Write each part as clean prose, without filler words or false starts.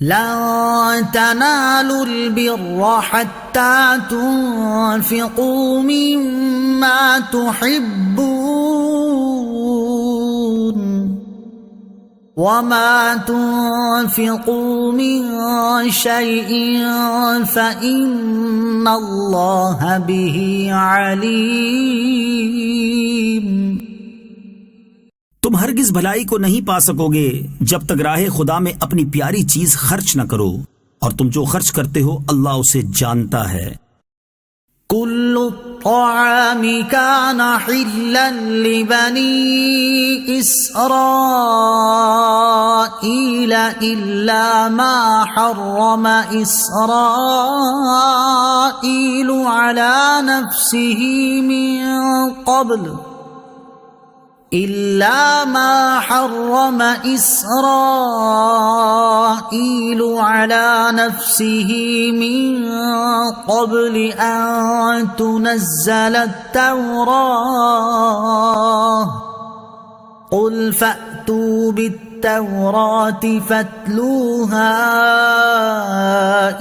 لن تنالوا البر حتى تنفقوا مما تحبون وما تنفقوا من شيء فإن الله به عليم۔ تم ہرگز بھلائی کو نہیں پا سکو گے جب تک راہ خدا میں اپنی پیاری چیز خرچ نہ کرو، اور تم جو خرچ کرتے ہو اللہ اسے جانتا ہے۔ كل الطعام كان حلا لبني إسرائيل إلا ما حرم إسرائيل على نفسه من قبل أن تنزل التوراة قل فأتوا بالتوراة فاتلوها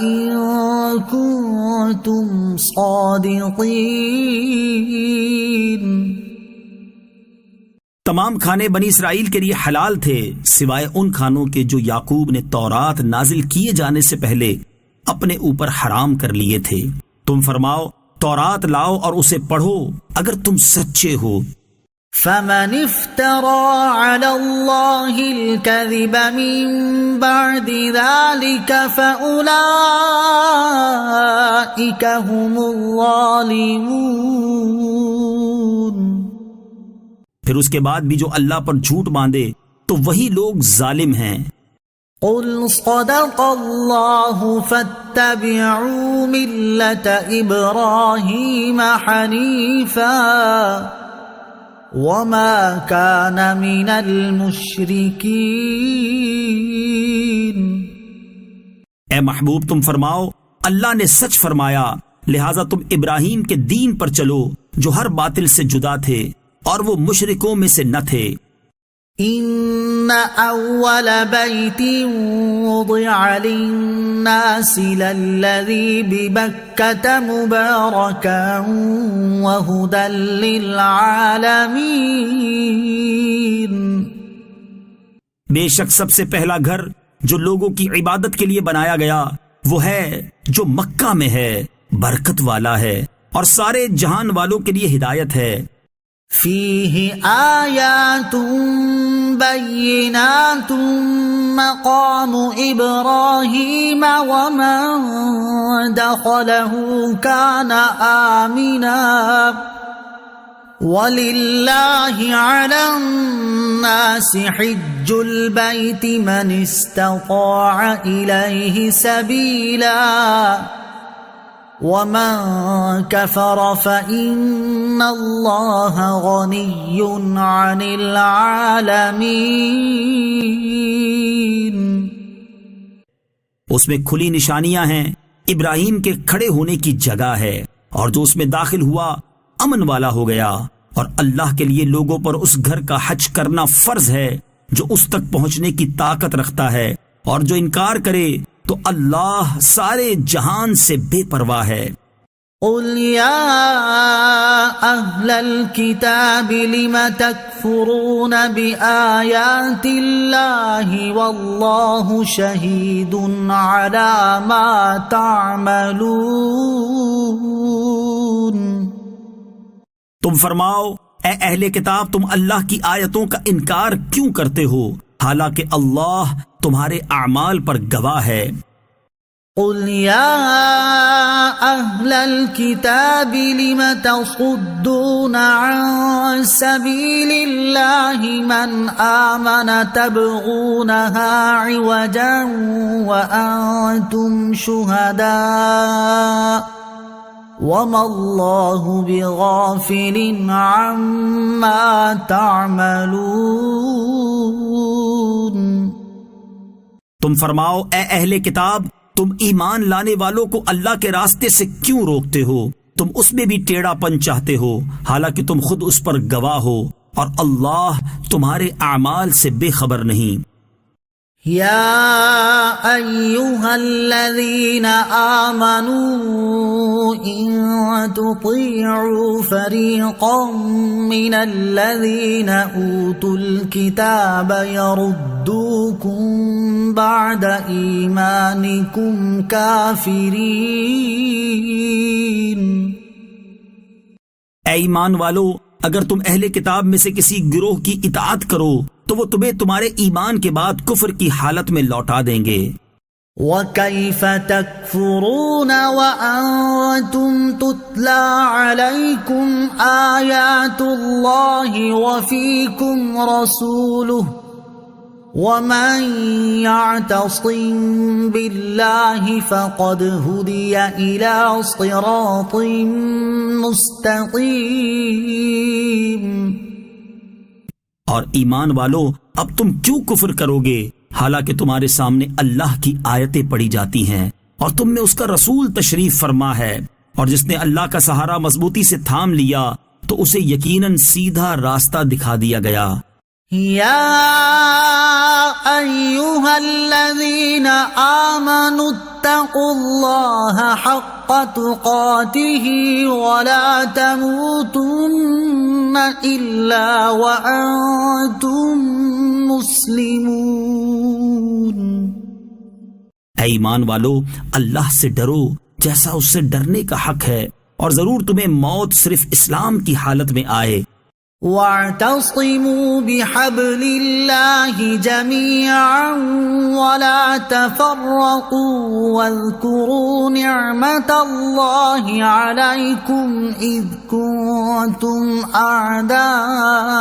إن كنتم صادقين۔ تمام کھانے بنی اسرائیل کے لیے حلال تھے سوائے ان کھانوں کے جو یعقوب نے تورات نازل کیے جانے سے پہلے اپنے اوپر حرام کر لیے تھے۔ تم فرماؤ تورات لاؤ اور اسے پڑھو اگر تم سچے ہو۔ فمن افترى على الله الكذب من بعد ذلك فأولئك هم الظالمون۔ پھر اس کے بعد بھی جو اللہ پر جھوٹ باندھے تو وہی لوگ ظالم ہیں۔ قل صدق اللہ فاتبعوا ملة ابراہیم حنیفا وما كان من المشرکین۔ اے محبوب تم فرماؤ اللہ نے سچ فرمایا لہذا تم ابراہیم کے دین پر چلو جو ہر باطل سے جدا تھے اور وہ مشرکوں میں سے نہ تھے۔ ان اول بیت وضع للناس للذی ببکۃ مبارکا وہدی للعالمین۔ بے شک سب سے پہلا گھر جو لوگوں کی عبادت کے لیے بنایا گیا وہ ہے جو مکہ میں ہے، برکت والا ہے اور سارے جہان والوں کے لیے ہدایت ہے۔ فیہ آیات بینات مقام ابراہیم ومن دخلہ کان آمنا وَلِلَّهِ عَلَى النَّاسِ حِجُّ الْبَيْتِ مَنِ اسْتَطَاعَ إِلَيْهِ سَبِيلًا وَمَن كَفَرَ فَإِنَّ اللَّهَ غَنِيٌّ عَنِ الْعَالَمِينَ۔ اس میں کھلی نشانیاں ہیں، ابراہیم کے کھڑے ہونے کی جگہ ہے، اور جو اس میں داخل ہوا امن والا ہو گیا، اور اللہ کے لیے لوگوں پر اس گھر کا حج کرنا فرض ہے جو اس تک پہنچنے کی طاقت رکھتا ہے، اور جو انکار کرے تو اللہ سارے جہان سے بے پرواہ ہے۔ قل یا اہل الکتاب لم تکفرون بآیات اللہ واللہ شہید علی ما تعملون۔ تم فرماؤ اے اہل کتاب تم اللہ کی آیتوں کا انکار کیوں کرتے ہو حالانکہ اللہ تمہارے اعمال پر گواہ ہے۔ قل یا اہل الکتاب لم تصدون عن سبیل اللہ من آمن تبغونها عوجا وانتم شہداء وما اللہ بغافل عما تعملون۔ تم فرماؤ اے اہل کتاب تم ایمان لانے والوں کو اللہ کے راستے سے کیوں روکتے ہو؟ تم اس میں بھی ٹیڑھا پن چاہتے ہو حالانکہ تم خود اس پر گواہ ہو، اور اللہ تمہارے اعمال سے بے خبر نہیں۔ يا أيها الذين آمنوا إن تطيعوا فريقا من الذين أوتوا الكتاب يردوكم بعد إيمانكم كافرين. اے ایمان والو، اگر تم اہل کتاب میں سے کسی گروہ کی اطاعت کرو تو وہ تمہیں تمہارے ایمان کے بعد کفر کی حالت میں لوٹا دیں گے. وَكَيْفَ تَكْفُرُونَ وَأَنْتُمْ تُتْلَى عَلَيْكُمْ آيَاتُ اللَّهِ وَفِيكُمْ رَسُولُهُ وَمَنْ يَعْتَصِمْ بِاللَّهِ فَقَدْ هُدِيَ إِلَى صِرَاطٍ مُسْتَقِيمٍ. اور ایمان والو، اب تم کیوں کفر کرو گے حالانکہ تمہارے سامنے اللہ کی آیتیں پڑھی جاتی ہیں اور تم میں اس کا رسول تشریف فرما ہے، اور جس نے اللہ کا سہارا مضبوطی سے تھام لیا تو اسے یقیناً سیدھا راستہ دکھا دیا گیا. يا أيها الذين آمنوا اتقوا الله حق تقاته ولا تموتن إلا وأنتم مسلمون. اے ایمان والو، اللہ سے ڈرو جیسا اس سے ڈرنے کا حق ہے، اور ضرور تمہیں موت صرف اسلام کی حالت میں آئے. واعتصموا بحبل الله جميعا ولا تفرقوا واذكروا نعمة الله عليكم إذ كنتم أعداء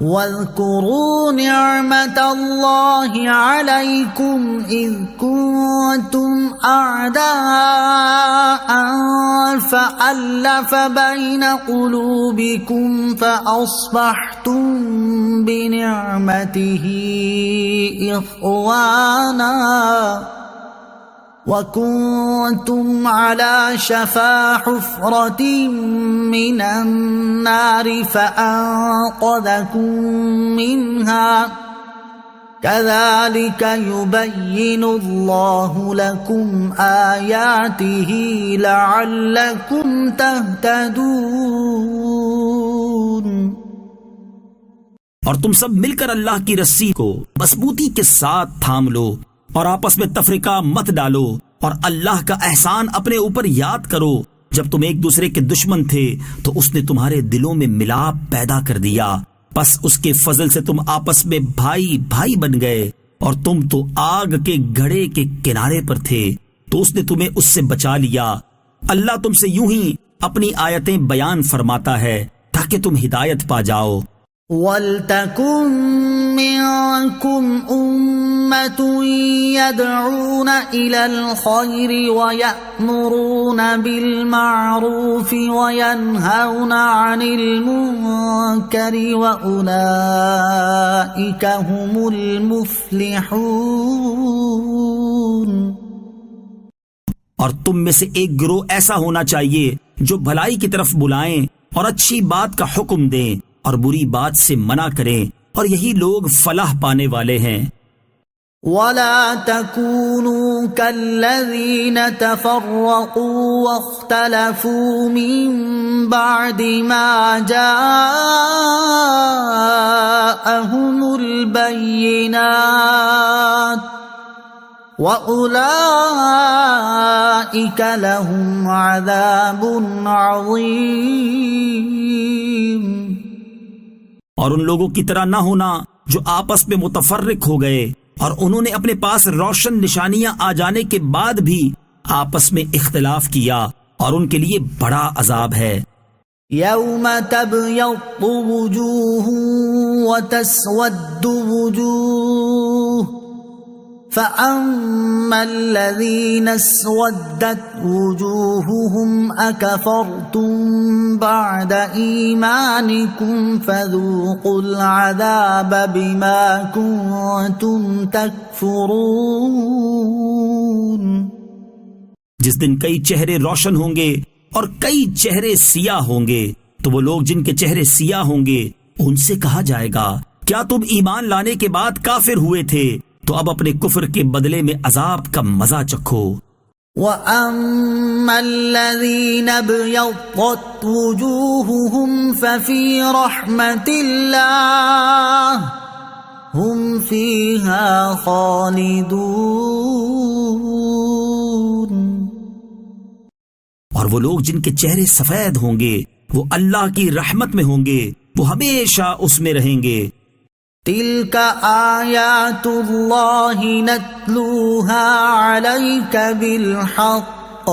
واذكروا نعمة الله عليكم إذ كنتم أعداء فألف بين قلوبكم فأصبحتم بنعمته إخوانا وَكُنْتُمْ عَلَى شَفَا حُفْرَةٍ مِّنَ النَّارِ فَأَنقَذَكُم مِّنْهَا كَذَلِكَ يُبَيِّنُ اللَّهُ لَكُمْ آيَاتِهِ لَعَلَّكُمْ تَهْتَدُونَ. اور تم سب مل کر اللہ کی رسی کو مضبوطی کے ساتھ تھام لو اور آپس میں تفرقہ مت ڈالو، اور اللہ کا احسان اپنے اوپر یاد کرو. جب تم ایک دوسرے کے دشمن تھے تو اس نے تمہارے دلوں میں ملاپ پیدا کر دیا، پس اس کے فضل سے تم آپس میں بھائی بھائی بن گئے، اور تم تو آگ کے گھڑے کے کنارے پر تھے تو اس نے تمہیں اس سے بچا لیا. اللہ تم سے یوں ہی اپنی آیتیں بیان فرماتا ہے تاکہ تم ہدایت پا جاؤ. وَلْتَكُن مِّنكُمْ أُمَّةٌ يَدْعُونَ إِلَى الْخَيْرِ وَيَأْمُرُونَ بِالْمَعْرُوفِ وَيَنْهَوْنَ عَنِ الْمُنكَرِ وَأُولَئِكَ هُمُ الْمُفْلِحُونَ. اور تم میں سے ایک گروہ ایسا ہونا چاہیے جو بھلائی کی طرف بلائیں اور اچھی بات کا حکم دیں اور بری بات سے منع کریں، اور یہی لوگ فلاح پانے والے ہیں. وَلَا تَكُونُوا كَالَّذِينَ تَفَرَّقُوا وَاخْتَلَفُوا مِن بَعْدِ مَا جَاءَهُمُ الْبَيِّنَاتُ وَأُولَئِكَ لَهُمْ عَذَابٌ عَظِيمٌ. اور ان لوگوں کی طرح نہ ہونا جو آپس میں متفرق ہو گئے اور انہوں نے اپنے پاس روشن نشانیاں آ جانے کے بعد بھی آپس میں اختلاف کیا، اور ان کے لیے بڑا عذاب ہے. يَوْمَ تَبْيَضُّ وُجُوهٌ وَتَسْوَدُّ وُجُوهٌ فَأَمَّا الَّذِينَ اسْوَدَّتْ وُجُوهُهُمْ أَكَفَرْتُمْ بَعْدَ إِيمَانِكُمْ فَذُوقُوا الْعَذَابَ بِمَا كُنتُمْ تَكْفُرُونَ. جس دن کئی چہرے روشن ہوں گے اور کئی چہرے سیاہ ہوں گے، تو وہ لوگ جن کے چہرے سیاہ ہوں گے ان سے کہا جائے گا کیا تم ایمان لانے کے بعد کافر ہوئے تھے تو اب اپنے کفر کے بدلے میں عذاب کا مزہ چکھو۔ وَأَمَّا الَّذِينَ ابْيَضَّتْ وُجُوهُهُمْ فَفِي رَحْمَةِ اللَّهِ هُمْ فِيهَا خَالِدُونَ۔ اور وہ لوگ جن کے چہرے سفید ہوں گے وہ اللہ کی رحمت میں ہوں گے، وہ ہمیشہ اس میں رہیں گے۔ تِلْكَ آيَاتُ اللَّهِ نَتْلُوهَا عَلَيْكَ بِالْحَقِّ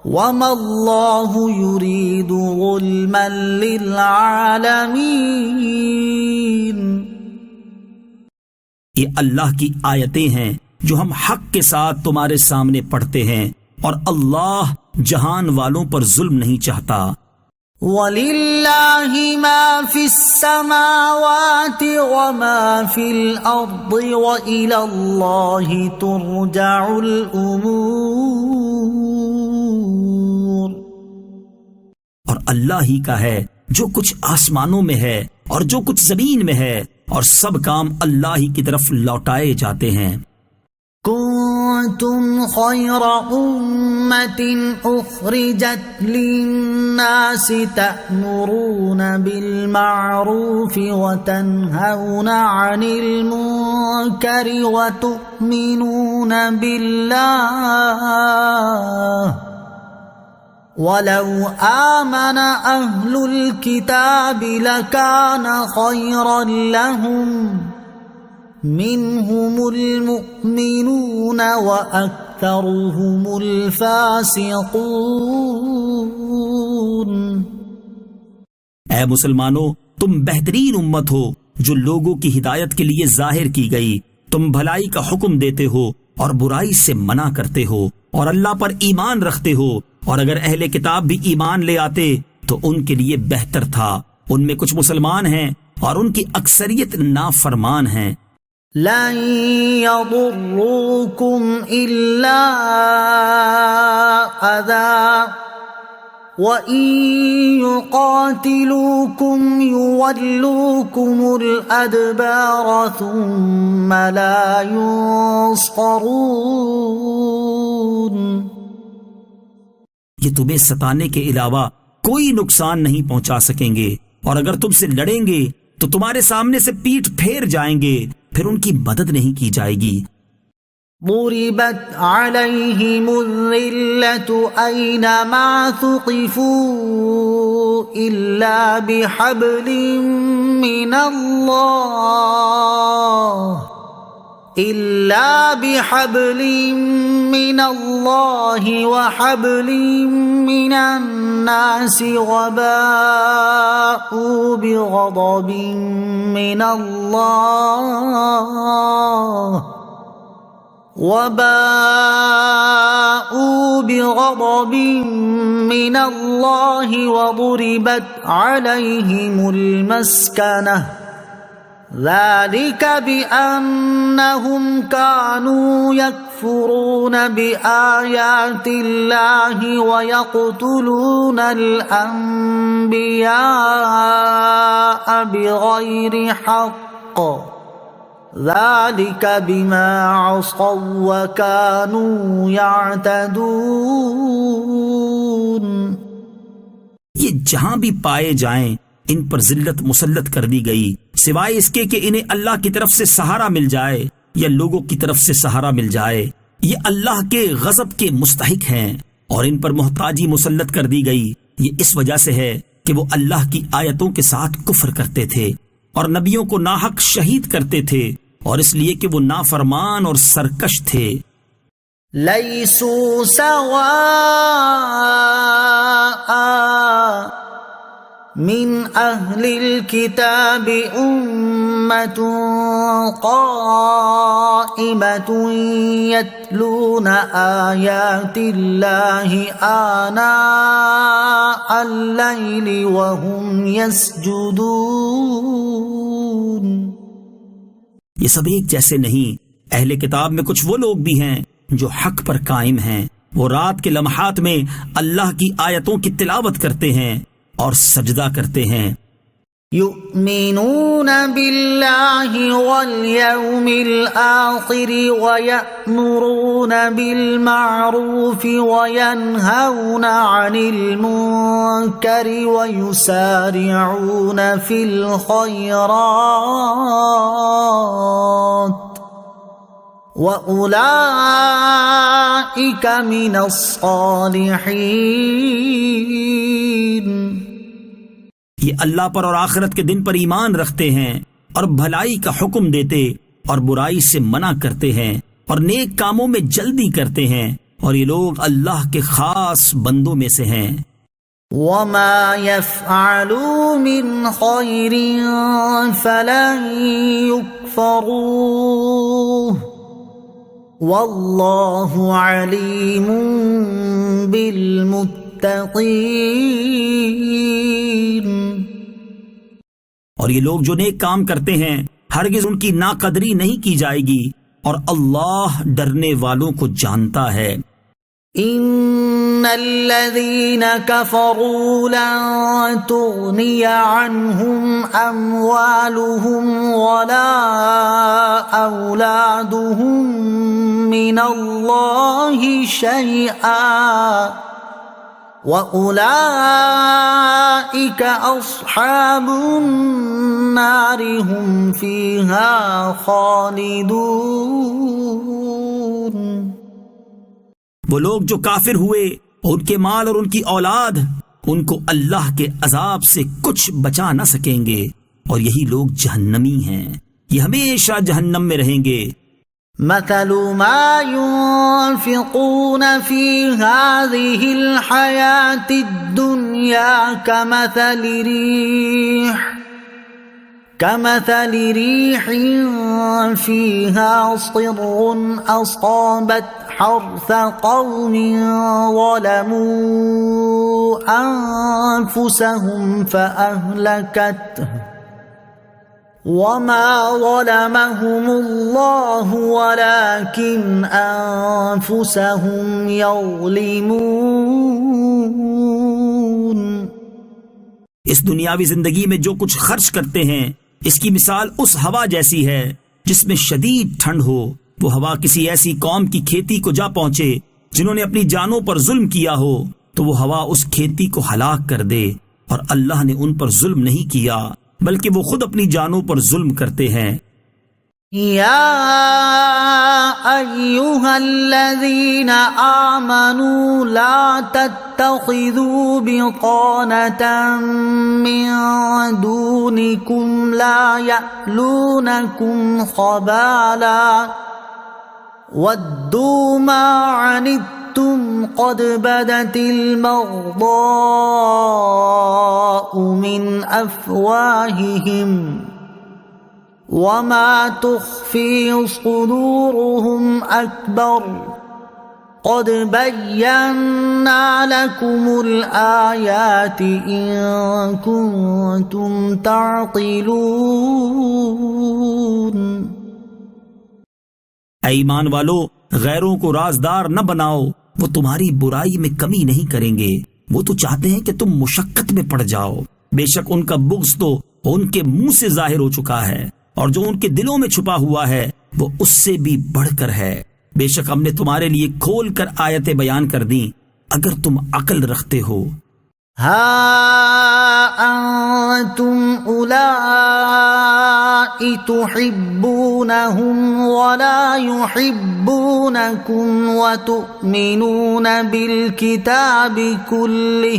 وَمَا اللَّهُ يُرِيدُ ظُلْمًا لِلْعَالَمِينَ۔ یہ اللہ کی آیتیں ہیں جو ہم حق کے ساتھ تمہارے سامنے پڑھتے ہیں، اور اللہ جہان والوں پر ظلم نہیں چاہتا۔ وَلِلَّهِ مَا فِي السَّمَاوَاتِ وَمَا فِي الْأَرْضِ وَإِلَى اللَّهِ تُرْجَعُ الْأُمُورُ۔ اور اللہ ہی کا ہے جو کچھ آسمانوں میں ہے اور جو کچھ زمین میں ہے، اور سب کام اللہ ہی کی طرف لوٹائے جاتے ہیں۔ كنتم خير أمة أخرجت للناس تأمرون بالمعروف وتنهون عن المنكر وتؤمنون بالله ولو آمن أهل الكتاب لكان خيرا لهم منهم المؤمنون وأكثرهم الفاسقون۔ اے مسلمانوں، تم بہترین امت ہو جو لوگوں کی ہدایت کے لیے ظاہر کی گئی، تم بھلائی کا حکم دیتے ہو اور برائی سے منع کرتے ہو، اور اللہ پر ایمان رکھتے ہو، اور اگر اہل کتاب بھی ایمان لے آتے تو ان کے لیے بہتر تھا۔ ان میں کچھ مسلمان ہیں اور ان کی اکثریت نافرمان ہیں۔ لن يضروكم إلا أذى وإن يقاتلوكم يولوكم الأدبار ثم لا ينصرون۔ یہ تمہیں ستانے کے علاوہ کوئی نقصان نہیں پہنچا سکیں گے، اور اگر تم سے لڑیں گے تو تمہارے سامنے سے پیٹھ پھیر جائیں گے، پھر ان کی مدد نہیں کی جائے گی۔ ضربت عليهم الذلة أينما ثقفوا إلا بحبل من الله وحبل من الناس وباءوا بغضب من الله وضربت عليهم المسكنة ذلك بأنهم كانوا يكفرون بآيات الله ويقتلون الأنبياء بغير حق ذلك بما عصوا وكانوا يعتدون۔ یہ جہاں بھی پائے جائیں ان پر ذلت مسلط کر دی گئی، سوائے اس کے کہ انہیں اللہ کی طرف سے سہارا مل جائے یا لوگوں کی طرف سے سہارا مل جائے۔ یہ اللہ کے غضب کے مستحق ہیں، اور ان پر محتاجی مسلط کر دی گئی۔ یہ اس وجہ سے ہے کہ وہ اللہ کی آیتوں کے ساتھ کفر کرتے تھے اور نبیوں کو ناحق شہید کرتے تھے، اور اس لیے کہ وہ نافرمان اور سرکش تھے۔ لیسوا سواء من اہل الكتاب امة قائمة يتلون آیات اللہ آناء اللیل وهم يسجدون۔ یہ سب ایک جیسے نہیں۔ اہل کتاب میں کچھ وہ لوگ بھی ہیں جو حق پر قائم ہیں، وہ رات کے لمحات میں اللہ کی آیتوں کی تلاوت کرتے ہیں اور سجدہ کرتے ہیں۔ يؤمنون بالله واليوم الآخر ويأمرون بالمعروف وينهون عن المنكر ويسارعون في الخيرات وأولئك من الصالحين. یہ اللہ پر اور آخرت کے دن پر ایمان رکھتے ہیں اور بھلائی کا حکم دیتے اور برائی سے منع کرتے ہیں اور نیک کاموں میں جلدی کرتے ہیں، اور یہ لوگ اللہ کے خاص بندوں میں سے ہیں۔ وما يفعلوا من خير فلن يكفروه والله عليم بالمتقين. اور یہ لوگ جو نیک کام کرتے ہیں ہرگز ان کی ناقدری نہیں کی جائے گی، اور اللہ ڈرنے والوں کو جانتا ہے۔ ان الذين كفروا لن تغني عنهم اموالهم ولا اولادهم من الله شيئا وأولئك أصحاب النار هم فيها خالدون. وہ لوگ جو کافر ہوئے اور ان کے مال اور ان کی اولاد ان کو اللہ کے عذاب سے کچھ بچا نہ سکیں گے، اور یہی لوگ جہنمی ہیں، یہ ہمیشہ جہنم میں رہیں گے۔ مثل ما ينفقون في هذه الحياة الدنيا كمثل ريح فيها صر أصابت حرث قوم ظلموا أنفسهم فأهلكته وما ظلمهم الله ولكن أنفسهم يظلمون. اس دنیاوی زندگی میں جو کچھ خرچ کرتے ہیں اس کی مثال اس ہوا جیسی ہے جس میں شدید ٹھنڈ ہو۔ وہ ہوا کسی ایسی قوم کی کھیتی کو جا پہنچے جنہوں نے اپنی جانوں پر ظلم کیا ہو، تو وہ ہوا اس کھیتی کو ہلاک کر دے، اور اللہ نے ان پر ظلم نہیں کیا بلکہ وہ خود اپنی جانوں پر ظلم کرتے ہیں۔ یا ایھا الذین آمنوا لا تتخذوا بطانة من دونکم لا یألونکم خبالا ودوا ما عنتم قد بدت البغضاء من أفواههم وما تخفي صدورهم أكبر قد بينا لكم الآيات إن كنتم تعقلون. اے ایمان والو، غیروں کو رازدار نہ بناؤ، وہ تمہاری برائی میں کمی نہیں کریں گے، وہ تو چاہتے ہیں کہ تم مشقت میں پڑ جاؤ۔ بے شک ان کا بغض تو ان کے منہ سے ظاہر ہو چکا ہے، اور جو ان کے دلوں میں چھپا ہوا ہے وہ اس سے بھی بڑھ کر ہے۔ بے شک ہم نے تمہارے لیے کھول کر آیتیں بیان کر دیں اگر تم عقل رکھتے ہو۔ ہا انتم اولائی تحبونہم ولا يحبونکم وتؤمنون بالکتاب کلہ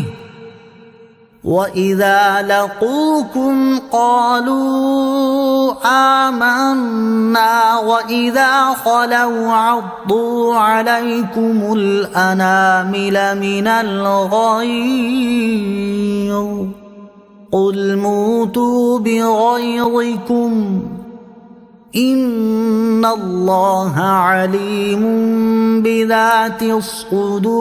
وَإِذَا لَقُوكُمْ قَالُوا آمَنَّا وَإِذَا خَلَوْا عَضُّوا عَلَيْكُمُ الْأَنَامِلَ مِنَ الْغَيْظِ قُلْ مُوتُوا بِغَيْظِكُمْ إِنَّ اللَّهَ عَلِيمٌ بِذَاتِ الصُّدُورِ.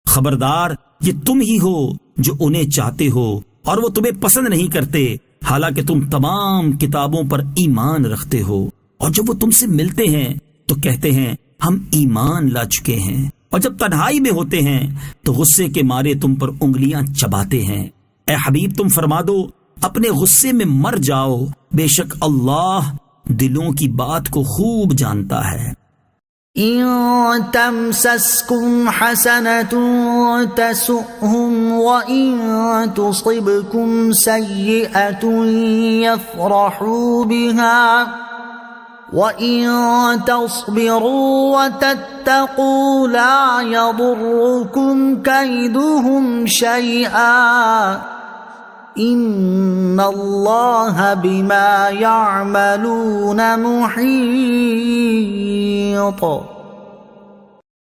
خبردار، یہ تم ہی ہو جو انہیں چاہتے ہو اور وہ تمہیں پسند نہیں کرتے، حالانکہ تم تمام کتابوں پر ایمان رکھتے ہو، اور جب وہ تم سے ملتے ہیں تو کہتے ہیں ہم ایمان لا چکے ہیں، اور جب تنہائی میں ہوتے ہیں تو غصے کے مارے تم پر انگلیاں چباتے ہیں۔ اے حبیب تم فرما دو اپنے غصے میں مر جاؤ، بے شک اللہ دلوں کی بات کو خوب جانتا ہے۔ إن تمسسكم حسنة تسؤهم وإن تصبكم سيئة يفرحوا بها وإن تصبروا وتتقوا لا يضركم كيدهم شيئا إن الله بما يعملون محيط۔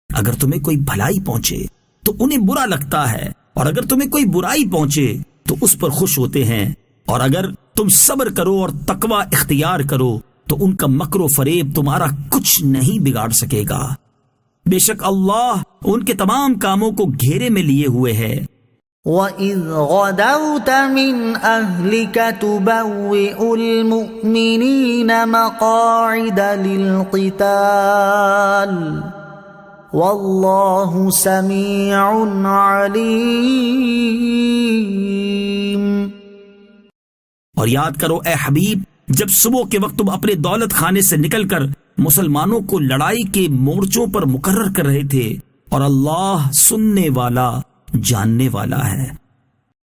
اگر تمہیں کوئی بھلائی پہنچے تو انہیں برا لگتا ہے، اور اگر تمہیں کوئی برائی پہنچے تو اس پر خوش ہوتے ہیں، اور اگر تم صبر کرو اور تقوی اختیار کرو تو ان کا مکر و فریب تمہارا کچھ نہیں بگاڑ سکے گا۔ بے شک اللہ ان کے تمام کاموں کو گھیرے میں لیے ہوئے ہے۔ وَإِذْ غَدَوْتَ مِنْ أَهْلِكَ تُبَوِّئُ الْمُؤْمِنِينَ مَقَاعِدَ لِلْقِتَالِ وَاللَّهُ سَمِيعٌ عَلِيمٌ۔ اور یاد کرو اے حبیب جب صبح کے وقت تم اپنے دولت خانے سے نکل کر مسلمانوں کو لڑائی کے مورچوں پر مقرر کر رہے تھے، اور اللہ سننے والا جاننے والا ہے۔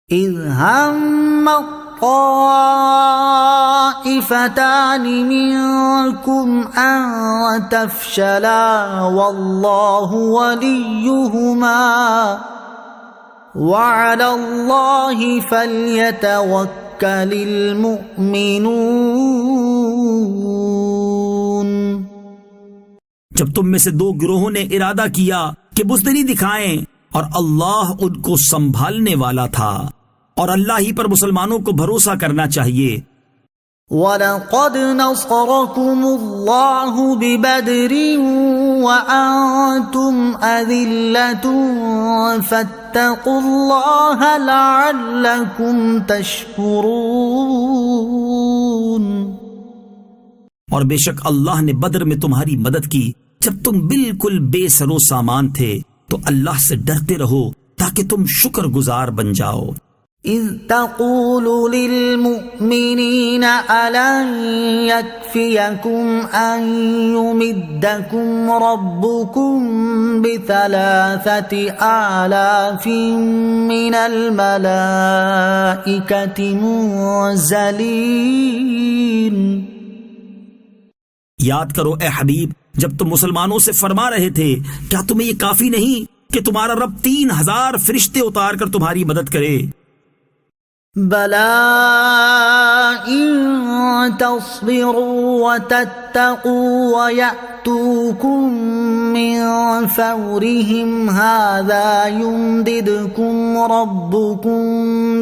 اذ هم الطائفتان منكم ان تفشلا والله وليهما وعلى الله فليتوكل المؤمنون۔ جب تم میں سے دو گروہوں نے ارادہ کیا کہ بزدلی دکھائیں، اور اللہ ان کو سنبھالنے والا تھا، اور اللہ ہی پر مسلمانوں کو بھروسہ کرنا چاہیے۔ وَلَقَدْ نَصَرَكُمُ اللَّهُ بِبَدْرٍ وَأَنْتُمْ أَذِلَّةٌ فَاتَّقُوا اللَّهَ لَعَلَّكُمْ تَشْكُرُونَ۔ اور بے شک اللہ نے بدر میں تمہاری مدد کی جب تم بالکل بے سر و سامان تھے، تو اللہ سے ڈرتے رہو تاکہ تم شکر گزار بن جاؤ۔ اذ تقول للمؤمنین ألن يكفيكم أن يمدكم ربكم ب3,000 من الملائكة منزلین۔ یاد کرو اے حبیب جب تم مسلمانوں سے فرما رہے تھے کیا تمہیں یہ کافی نہیں کہ تمہارا رب 3,000 فرشتے اتار کر تمہاری مدد کرے؟ بَلَىٰ إِن تَصْبِرُوا وَتَتَّقُوا وَيَأْتُوكُم مِّن فَوْرِهِمْ هَٰذَا يُمْدِدْكُمْ رَبُّكُم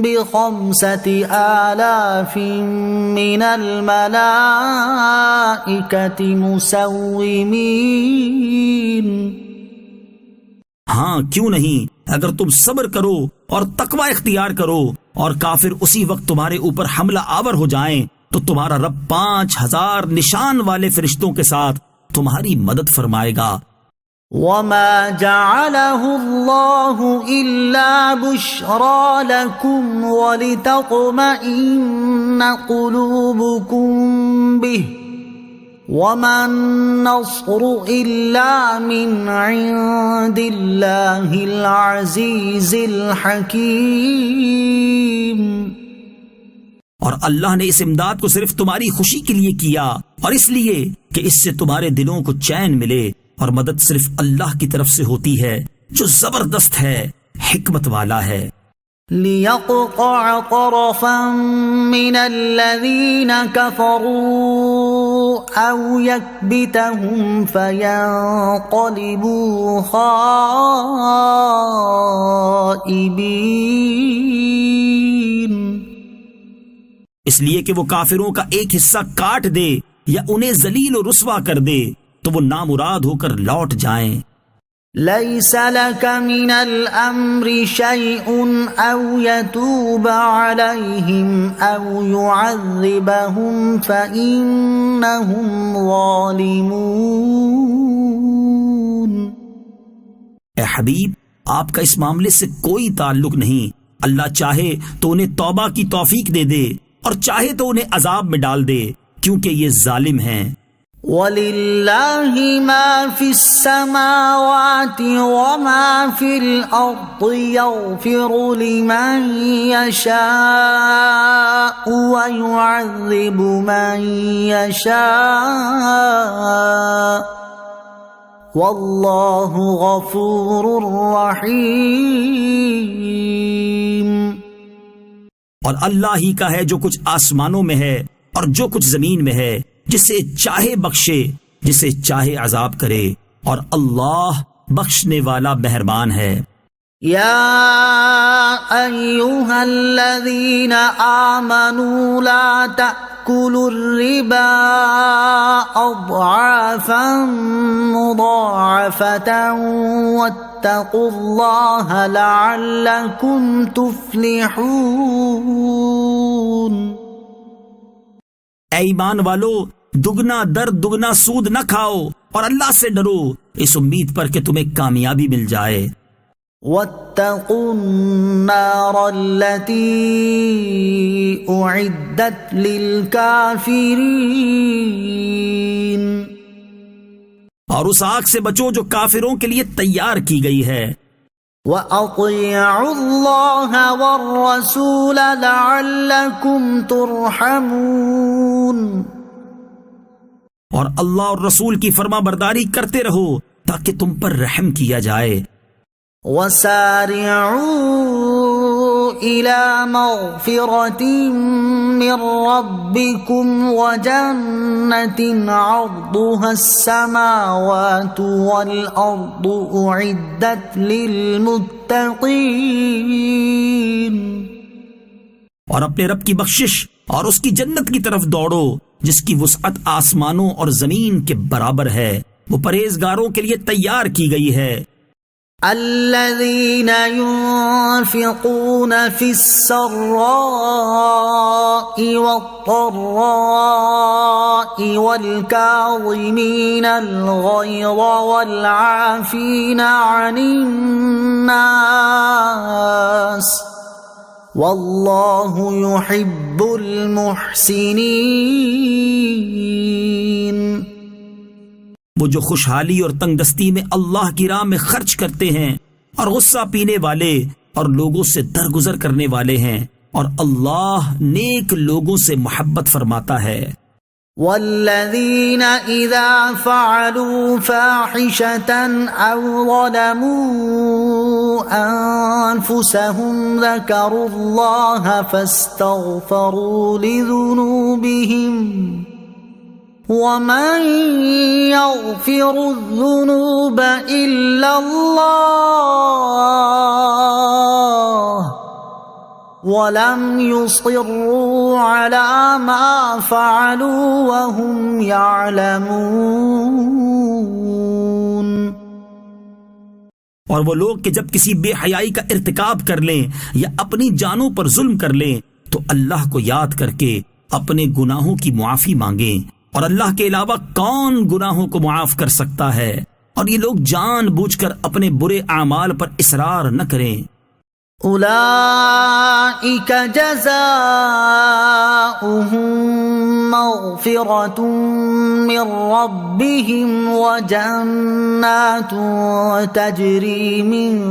ب5,000 مِّنَ الْمَلَائِكَةِ مُسَوِّمِينَ۔ ہاں کیوں نہیں، اگر تم صبر کرو اور تقوی اختیار کرو اور کافر اسی وقت تمہارے اوپر حملہ آور ہو جائیں تو تمہارا رب 5,000 نشان والے فرشتوں کے ساتھ تمہاری مدد فرمائے گا۔ وَمَا جَعَلَهُ اللَّهُ إِلَّا بُشْرَىٰ لَكُمْ وَلِتَطْمَئِنَّ قُلُوبُكُم بِهِ وَمَا النَّصْرُ إِلَّا مِنْ عِندِ اللَّهِ الْعَزِيزِ الْحَكِيمِ۔ اور اللہ نے اس امداد کو صرف تمہاری خوشی کے لیے کیا، اور اس لیے کہ اس سے تمہارے دلوں کو چین ملے، اور مدد صرف اللہ کی طرف سے ہوتی ہے جو زبردست ہے، حکمت والا ہے۔ لِيَقْطَعَ طَرَفًا مِّنَ الَّذِينَ كَفَرُوا أَوْ يَكْبِتَهُمْ فَيَنقَلِبُوا خَائِبِينَ۔ اس لیے کہ وہ کافروں کا ایک حصہ کاٹ دے یا انہیں ذلیل و رسوا کر دے تو وہ نامراد ہو کر لوٹ جائیں۔ لَيْسَ لَكَ مِنَ الْأَمْرِ شَيْءٌ أَوْ يَتُوبَ عَلَيْهِمْ أَوْ يُعَذِّبَهُمْ فَإِنَّهُمْ ظَالِمُونَ۔ اے حبیب، آپ کا اس معاملے سے کوئی تعلق نہیں۔ اللہ چاہے تو انہیں توبہ کی توفیق دے دے اور چاہے تو انہیں عذاب میں ڈال دے، کیونکہ یہ ظالم ہیں۔ وَلِلَّهِ مَا فِي السَّمَاوَاتِ وَمَا فِي الْأَرْضِ يَغْفِرُ لِمَن يَشَاءُ وَيُعَذِّبُ مَن يَشَاءُ وَاللَّهُ غَفُورٌ رَّحِيمٌ۔ اور اللہ ہی کا ہے جو کچھ آسمانوں میں ہے اور جو کچھ زمین میں ہے، جسے چاہے بخشے، جسے چاہے عذاب کرے، اور اللہ بخشنے والا مہربان ہے۔ یا ایھا الذین آمنوا لا تأکلوا الربا اضعافا مضاعفة واتقوا اللہ لعلکم تفلحون۔ اے ایمان والو، دگنا در دگنا سود نہ کھاؤ اور اللہ سے ڈرو اس امید پر کہ تمہیں کامیابی مل جائے۔ واتقوا النار التي اعدت للكافرين۔ اور اس آگ سے بچو جو کافروں کے لیے تیار کی گئی ہے۔ وَأَطِيعُوا اللَّهَ وَالرَّسُولَ لَعَلَّكُمْ تُرْحَمُونَ۔ اور اللہ اور رسول کی فرما برداری کرتے رہو تاکہ تم پر رحم کیا جائے۔ وَسَارِعُوا إِلَى مَغْفِرَةٍ مِّن رَّبِّكُمْ وَجَنَّةٍ عَرْضُهَا السَّمَاوَاتُ وَالْأَرْضُ أُعِدَّتْ لِلْمُتَّقِينَ۔ اور اپنے رب کی بخشش اور اس کی جنت کی طرف دوڑو جس کی وسعت آسمانوں اور زمین کے برابر ہے، وہ پرہیزگاروں کے لیے تیار کی گئی ہے۔ الذين ينفقون في السراء والضراء والكاظمين الغيظ والعافين عن الناس والله يحب المحسنين۔ وہ جو خوشحالی اور تنگ دستی میں اللہ کی راہ میں خرچ کرتے ہیں اور غصہ پینے والے اور لوگوں سے درگزر کرنے والے ہیں، اور اللہ نیک لوگوں سے محبت فرماتا ہے۔ والذین اذا فعلوا فاحشة او ظلموا انفسهم ذکروا اللہ فاستغفروا لذنوبهم وَمَن يَغْفِرُ الذُّنُوبَ إِلَّا اللَّهُ وَلَمْ يُصِرُّوا عَلَى مَا فَعَلُوا وَهُمْ يَعْلَمُونَ۔ اور وہ لوگ کہ جب کسی بے حیائی کا ارتکاب کر لیں یا اپنی جانوں پر ظلم کر لیں تو اللہ کو یاد کر کے اپنے گناہوں کی معافی مانگیں، اور اللہ کے علاوہ کون گناہوں کو معاف کر سکتا ہے، اور یہ لوگ جان بوجھ کر اپنے برے اعمال پر اصرار نہ کریں۔ اولئک جزاؤہم مغفرۃ من ربہم وجنات تجری من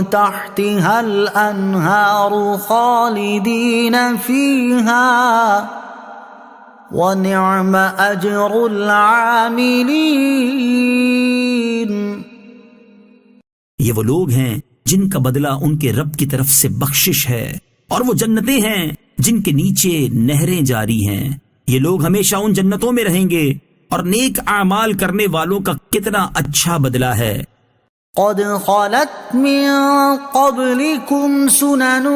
تحتها الانہار خالدین فیہا وَنِعْمَ أَجْرُ الْعَامِلِينَ۔ یہ وہ لوگ ہیں جن کا بدلہ ان کے رب کی طرف سے بخشش ہے، اور وہ جنتیں ہیں جن کے نیچے نہریں جاری ہیں۔ یہ لوگ ہمیشہ ان جنتوں میں رہیں گے، اور نیک اعمال کرنے والوں کا کتنا اچھا بدلہ ہے۔ قد خلت من قبلكم سنن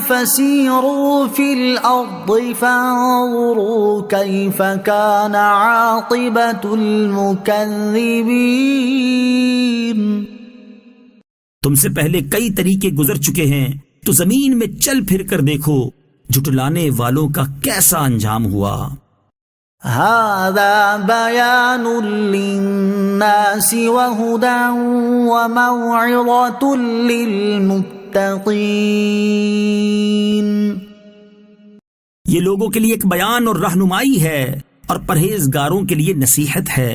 فسيروا في الأرض فانظروا كيف كان عاقبة المكذبين۔ تم سے پہلے کئی طریقے گزر چکے ہیں، تو زمین میں چل پھر کر دیکھو جھٹلانے والوں کا کیسا انجام ہوا۔ هذا بيان للناس وهدى وموعظة للمتقين. یہ لوگوں کے لیے ایک بیان اور رہنمائی ہے اور پرہیزگاروں کے لیے نصیحت ہے.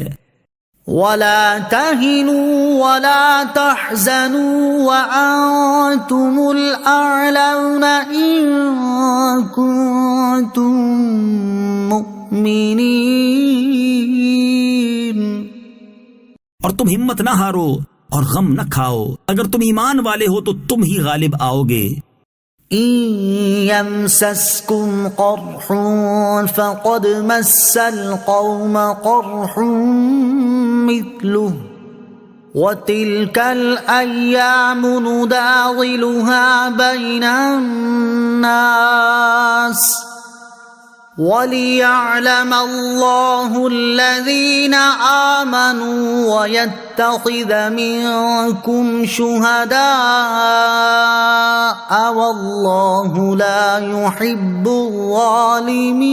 ولا تهنوا ولا تحزنوا وأنتم الأعلون إن كنتم مؤمنين. اور تم ہمت نہ ہارو اور غم نہ کھاؤ، اگر تم ایمان والے ہو تو تم ہی غالب آؤ گے. إن يمسسكم قرح فقد مس القوم قرح مثله وتلك الأيام نداولها بين الناس وَلِيَعْلَمَ اللَّهُ الَّذِينَ آمَنُوا وَيَتَّخِذَ مِنكُمْ شُهَدَاءَ وَاللَّهُ لَا يُحِبُّ الظَّالِمِينَ.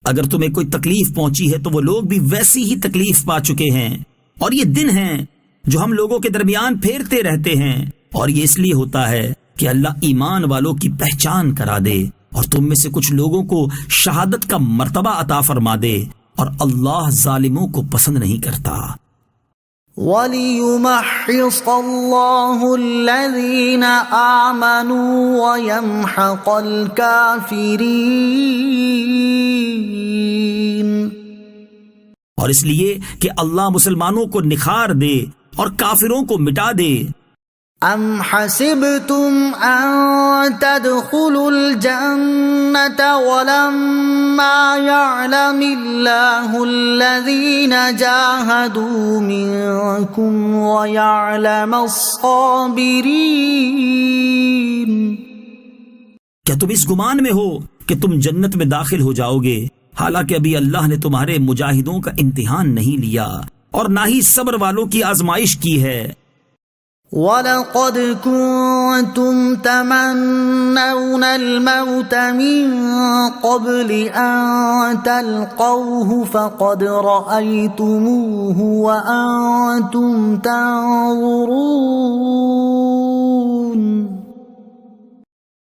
اگر تمہیں کوئی تکلیف پہنچی ہے تو وہ لوگ بھی ویسی ہی تکلیف پا چکے ہیں، اور یہ دن ہیں جو ہم لوگوں کے درمیان پھیرتے رہتے ہیں، اور یہ اس لیے ہوتا ہے کہ اللہ ایمان والوں کی پہچان کرا دے اور تم میں سے کچھ لوگوں کو شہادت کا مرتبہ عطا فرما دے، اور اللہ ظالموں کو پسند نہیں کرتا. وَلِيُمَحِّصَ اللَّهُ الَّذِينَ آمَنُوا وَيَمْحَقَ الْكَافِرِينَ. اور اس لیے کہ اللہ مسلمانوں کو نکھار دے اور کافروں کو مٹا دے. ام حسبتم ان تدخلوا الجنة ولما يعلم الله الذين جاهدوا منكم ويعلم الصابرين. کیا تم اس گمان میں ہو کہ تم جنت میں داخل ہو جاؤ گے حالانکہ ابھی اللہ نے تمہارے مجاہدوں کا امتحان نہیں لیا اور نہ ہی صبر والوں کی آزمائش کی ہے. وَلَقَدْ كُنْتُمْ تَمَنَّوْنَ الْمَوْتَ مِنْ قَبْلِ أَنْ تَلْقَوْهُ فَقَدْ رَأَيْتُمُوهُ وَأَنْتُمْ تَنْظُرُونَ.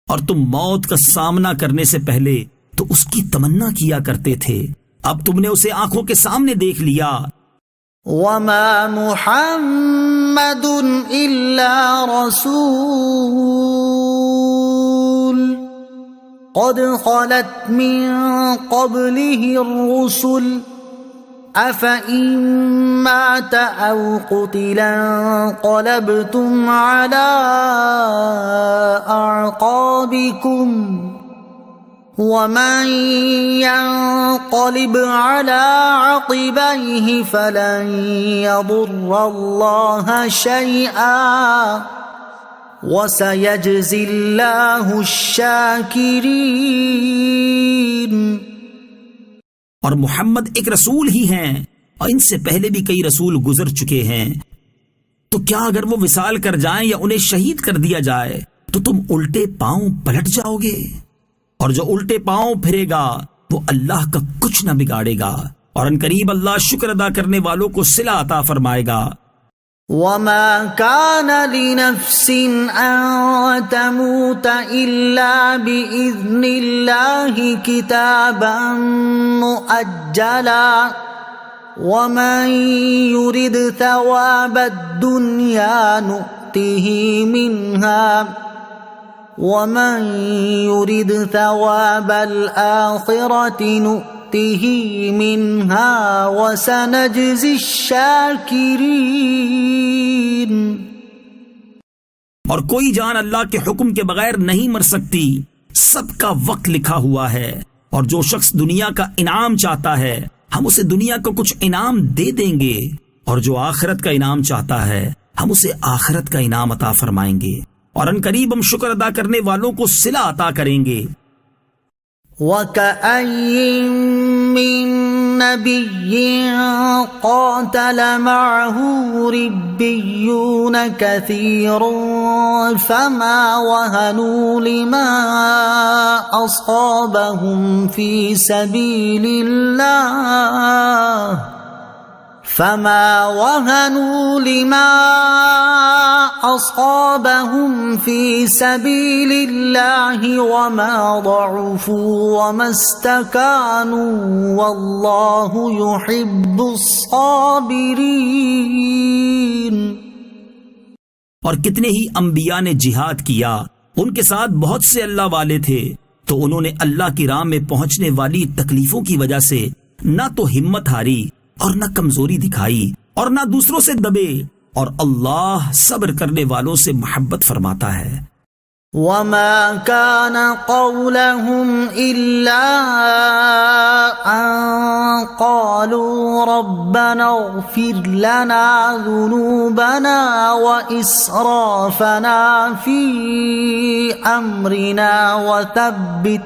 اور تم موت کا سامنا کرنے سے پہلے تو اس کی تمنا کیا کرتے تھے، اب تم نے اسے آنکھوں کے سامنے دیکھ لیا. وَمَا مُحَمَّدٌ إِلَّا رَسُولٌ قَدْ خَلَتْ مِن قَبْلِهِ الرُّسُلُ أَفَإِن مَّاتَ أَوْ قُتِلَ انقَلَبْتُمْ عَلَىٰ أَعْقَابِكُمْ وَمَن يَنقَلِبْ عَلَىٰ عَقِبَيْهِ فَلَن يَضُرَّ اللَّهَ شَيْئًا وَسَيَجْزِي اللَّهُ الشَّاكِرِينَ. اور محمد ایک رسول ہی ہیں اور ان سے پہلے بھی کئی رسول گزر چکے ہیں، تو کیا اگر وہ وصال کر جائیں یا انہیں شہید کر دیا جائے تو تم الٹے پاؤں پلٹ جاؤ گے؟ اور جو الٹے پاؤں پھرے گا وہ اللہ کا کچھ نہ بگاڑے گا، اور ان قریب اللہ شکر ادا کرنے والوں کو صلہ عطا فرمائے گا. وَمَا كَانَ لِنَفْسٍ أَن تَمُوتَ إِلَّا بِإِذْنِ اللَّهِ كِتَابًا مُؤَجَّلًا وَمَن يُرِدْ ثَوَابَ الدُّنْيَا نُؤْتِهِ مِنْهَا وَمَن يُرِدْ ثَوَابَ الْآخِرَةِ نُؤْتِهِ مِنْهَا وَسَنَجْزِي الشَّاكِرِينَ. اور کوئی جان اللہ کے حکم کے بغیر نہیں مر سکتی، سب کا وقت لکھا ہوا ہے، اور جو شخص دنیا کا انعام چاہتا ہے ہم اسے دنیا کا کچھ انعام دے دیں گے، اور جو آخرت کا انعام چاہتا ہے ہم اسے آخرت کا انعام عطا فرمائیں گے، اور ان قریب ہم شکر ادا کرنے والوں کو صلہ عطا کریں گے. وَكَأَيٍّن مِّن نبي قاتل معه ربيون كثير فما وهنوا لما أصابهم في سبيل الله أصابهم في سبيل الله وما ضعفوا وما استكانوا والله يحب الصابرين۔ اور کتنے ہی انبیاء نے جہاد کیا، ان کے ساتھ بہت سے اللہ والے تھے، تو انہوں نے اللہ کی راہ میں پہنچنے والی تکلیفوں کی وجہ سے نہ تو ہمت ہاری اور نہ کمزوری دکھائی اور نہ دوسروں سے دبے، اور اللہ صبر کرنے والوں سے محبت فرماتا ہے۔ وما كان قولهم إلا أن قالوا ربنا اغفر لنا ذنوبنا وإسرافنا في أمرنا وثبت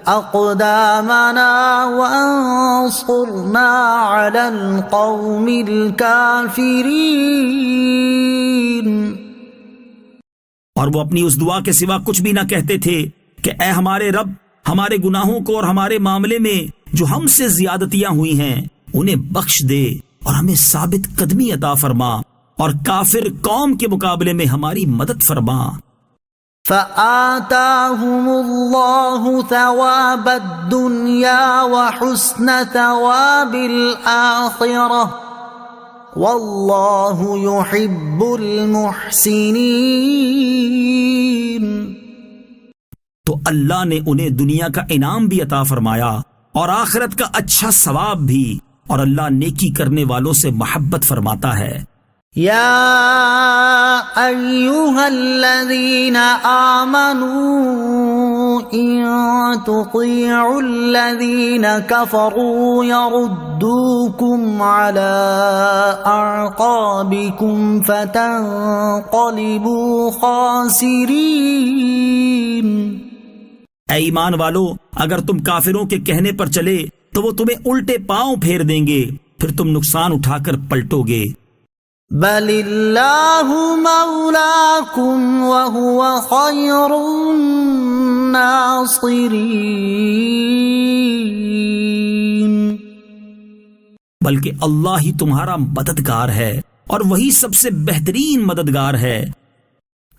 أقدامنا وانصرنا على القوم الكافرين۔ اور وہ اپنی اس دعا کے سوا کچھ بھی نہ کہتے تھے کہ اے ہمارے رب، ہمارے گناہوں کو اور ہمارے معاملے میں جو ہم سے زیادتیاں ہوئی ہیں انہیں بخش دے اور ہمیں ثابت قدمی عطا فرما اور کافر قوم کے مقابلے میں ہماری مدد فرما۔ فآتاهم الله ثواب الدنيا وحسن ثواب الآخرة والله يحب المحسنين۔ تو اللہ نے انہیں دنیا کا انعام بھی عطا فرمایا اور آخرت کا اچھا ثواب بھی، اور اللہ نیکی کرنے والوں سے محبت فرماتا ہے۔ يا أيها الذين آمنوا إن تطيعوا الذين كفروا يردوكم على أعقابكم فتنقلبوا خاسرين۔ اے ایمان والو، اگر تم کافروں کے کہنے پر چلے تو وہ تمہیں الٹے پاؤں پھیر دیں گے، پھر تم نقصان اٹھا کر پلٹو گے۔ بل اللہ مولاکم وہو خیر الناصرین۔ بلکہ اللہ ہی تمہارا مددگار ہے اور وہی سب سے بہترین مددگار ہے۔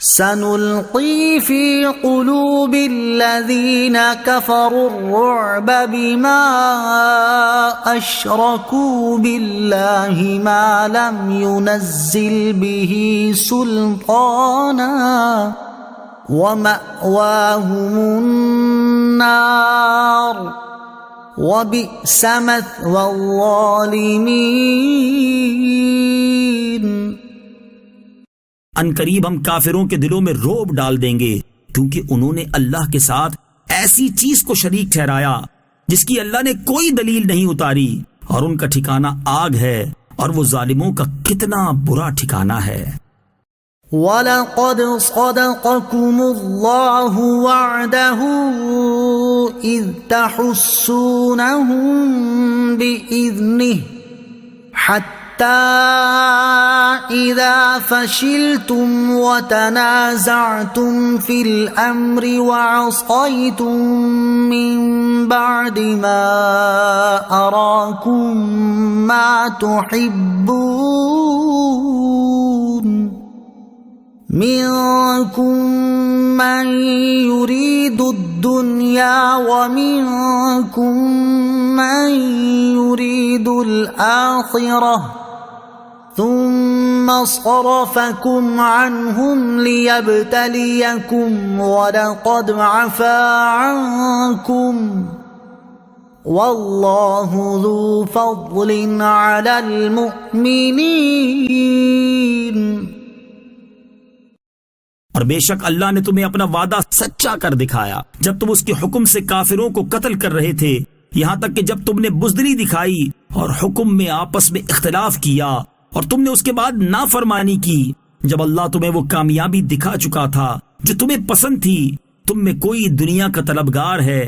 سنلقی فی قلوب الذین کفروا الرعب بما اشرکوا باللہ ما لم ينزل به سلطانا ومأواهم النار وبئس مثوى الظالمین۔ ان قریب ہم کافروں کے دلوں میں رعب ڈال دیں گے، کیونکہ انہوں نے اللہ کے ساتھ ایسی چیز کو شریک ٹھہرایا جس کی اللہ نے کوئی دلیل نہیں اتاری، اور ان کا ٹھکانہ آگ ہے، اور وہ ظالموں کا کتنا برا ٹھکانہ ہے۔ وَلَقَدْ صَدَقَكُمُ اللَّهُ وَعْدَهُ إِذْ تَحُسُّونَهُم بِإِذْنِهِ حَتَّى إِذَا فَشِلْتُمْ وَتَنَازَعْتُمْ فِي الْأَمْرِ وَعَصَيْتُمْ مِنْ بَعْدِ مَا أَرَاكُمْ مَا تُحِبُّونَ مِنْكُمْ مَنْ يُرِيدُ الدُّنْيَا وَمِنْكُمْ مَنْ يُرِيدُ الْآخِرَةَ ثُمَّ صَرَفَكُمْ عَنْهُمْ لِيَبْتَلِيَكُمْ وَلَقَدْ عَفَا عَنْكُمْ وَاللَّهُ ذُو فَضْلٍ عَلَى الْمُؤْمِنِينَ۔ اور بے شک اللہ نے تمہیں اپنا وعدہ سچا کر دکھایا جب تم اس کے حکم سے کافروں کو قتل کر رہے تھے، یہاں تک کہ جب تم نے بزدلی دکھائی اور حکم میں آپس میں اختلاف کیا اور تم نے اس کے بعد نافرمانی کی، جب اللہ تمہیں وہ کامیابی دکھا چکا تھا جو تمہیں پسند تھی، تم میں کوئی دنیا کا طلبگار ہے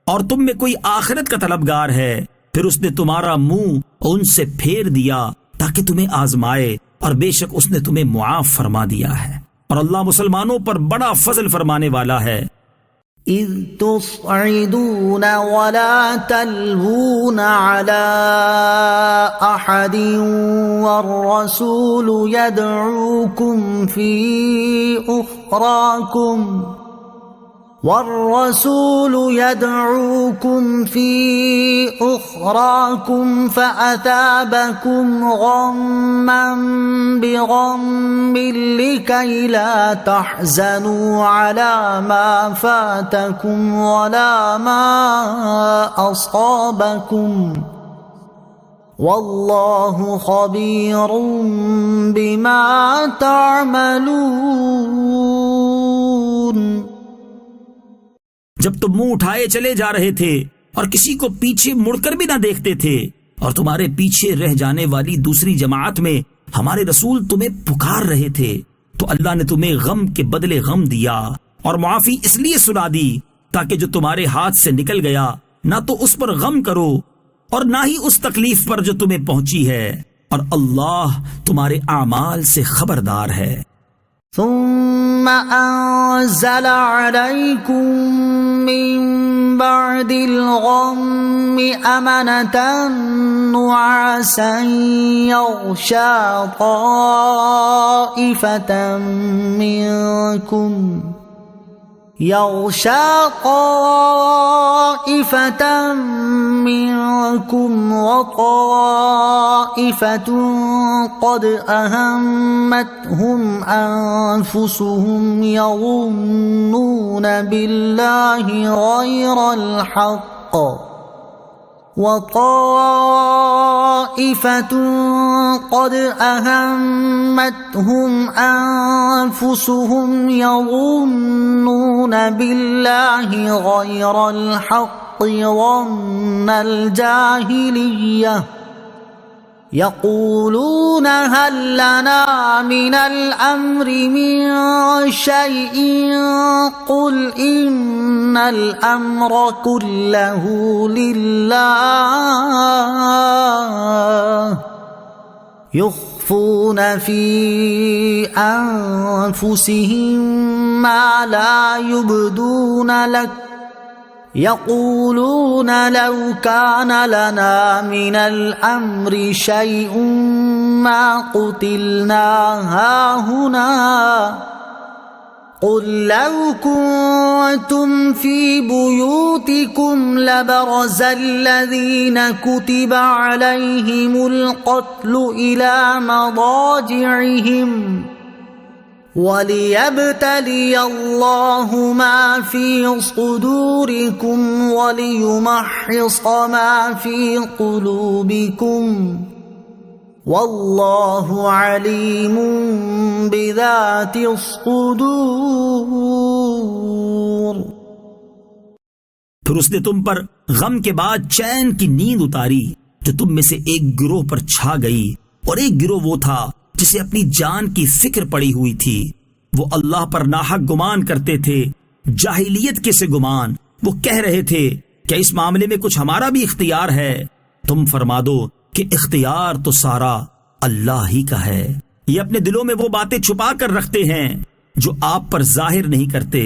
اور تم میں کوئی آخرت کا طلبگار ہے، پھر اس نے تمہارا منہ ان سے پھیر دیا تاکہ تمہیں آزمائے، اور بے شک اس نے تمہیں معاف فرما دیا ہے، اور اللہ مسلمانوں پر بڑا فضل فرمانے والا ہے۔ إذ تصعدون ولا تلوون على أحد والرسول يدعوكم في أخراكم فأثابكم غما بغم لكي لا تحزنوا على ما فاتكم ولا ما أصابكم والله خبير بما تعملون۔ جب تم منہ اٹھائے چلے جا رہے تھے اور کسی کو پیچھے مڑ کر بھی نہ دیکھتے تھے، اور تمہارے پیچھے رہ جانے والی دوسری جماعت میں ہمارے رسول تمہیں پکار رہے تھے، تو اللہ نے تمہیں غم کے بدلے غم دیا، اور معافی اس لیے سنا دی تاکہ جو تمہارے ہاتھ سے نکل گیا نہ تو اس پر غم کرو اور نہ ہی اس تکلیف پر جو تمہیں پہنچی ہے، اور اللہ تمہارے اعمال سے خبردار ہے۔ ثم أنزل عليكم من بعد الغم أمنة نعاسا يغشى طائفة منكم وطائفة قد أهمتهم أنفسهم يظنون بالله غير الحق وطائفة قد أهمتهم أنفسهم يظنون بالله غير الحق ظن الجاهلية يقولون هل لنا من الأمر من شيء قل إن الأمر كله لله يخفون في أنفسهم ما لا يبدون لك يقولون لو كان لنا من الأمر شيء ما قتلنا هاهنا قل لو كنتم في بيوتكم لبرز الذين كتب عليهم القتل إلى مضاجعهم وَلِيَبْتَلِيَ اللَّهُ مَا فِي صُدُورِكُمْ وَلِيُمَحِّصَ مَا فِي قُلُوبِكُمْ وَاللَّهُ عَلِيمٌ بِذَاتِ الصُّدُورِ۔ پھر اس نے تم پر غم کے بعد چین کی نیند اتاری جو تم میں سے ایک گروہ پر چھا گئی، اور ایک گروہ وہ تھا جسے اپنی جان کی فکر پڑی ہوئی تھی، وہ اللہ پر ناحق گمان کرتے تھے، جاہلیت کے سے گمان۔ وہ کہہ رہے تھے کہ اس معاملے میں کچھ ہمارا بھی اختیار ہے۔ تم فرما دو کہ اختیار تو سارا اللہ ہی کا ہے۔ یہ اپنے دلوں میں وہ باتیں چھپا کر رکھتے ہیں جو آپ پر ظاہر نہیں کرتے۔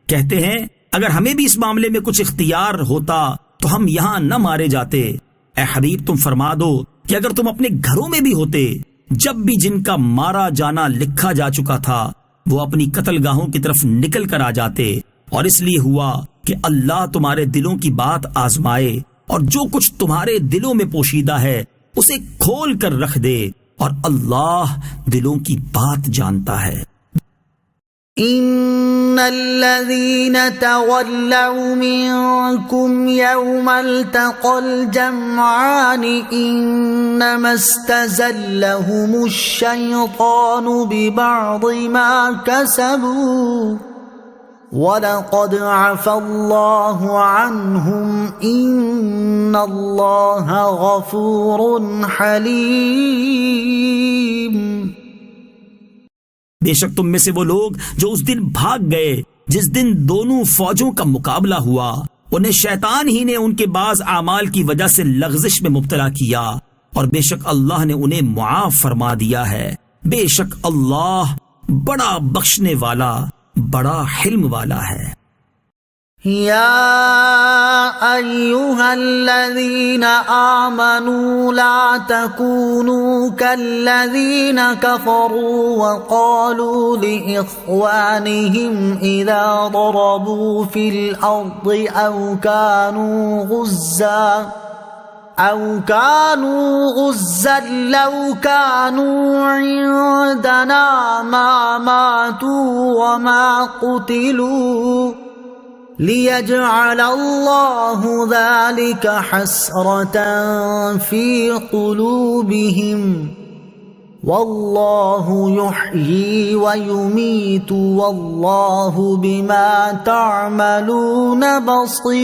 کہتے ہیں اگر ہمیں بھی اس معاملے میں کچھ اختیار ہوتا تو ہم یہاں نہ مارے جاتے۔ اے حبیب تم فرما دو کہ اگر تم اپنے گھروں میں بھی ہوتے، جب بھی جن کا مارا جانا لکھا جا چکا تھا وہ اپنی قتل گاہوں کی طرف نکل کر آ جاتے، اور اس لیے ہوا کہ اللہ تمہارے دلوں کی بات آزمائے، اور جو کچھ تمہارے دلوں میں پوشیدہ ہے اسے کھول کر رکھ دے، اور اللہ دلوں کی بات جانتا ہے۔ إن الذين تولوا منكم يوم التقى الجمعان إنما استزلهم الشيطان ببعض ما كسبوا وَلَقَدْ عَفَا اللَّهُ عَنْهُمْ إِنَّ اللَّهَ غَفُورٌ حَلِيمٌ۔ بے شک تم میں سے وہ لوگ جو اس دن بھاگ گئے جس دن دونوں فوجوں کا مقابلہ ہوا انہیں شیطان ہی نے ان کے بعض اعمال کی وجہ سے لغزش میں مبتلا کیا، اور بے شک اللہ نے انہیں معاف فرما دیا ہے۔ بے شک اللہ بڑا بخشنے والا، بڑا حلم والا ہے۔ يا أيها الذين آمنوا لا تكونوا كالذين كفروا وقالوا لإخوانهم إذا ضربوا في الأرض أو كانوا غزا لو كانوا عندنا ما ماتوا وما قتلوا ليجعل الله ذلك حسرة في قلوبهم والله يحيي ويميت والله بما تعملون بصير۔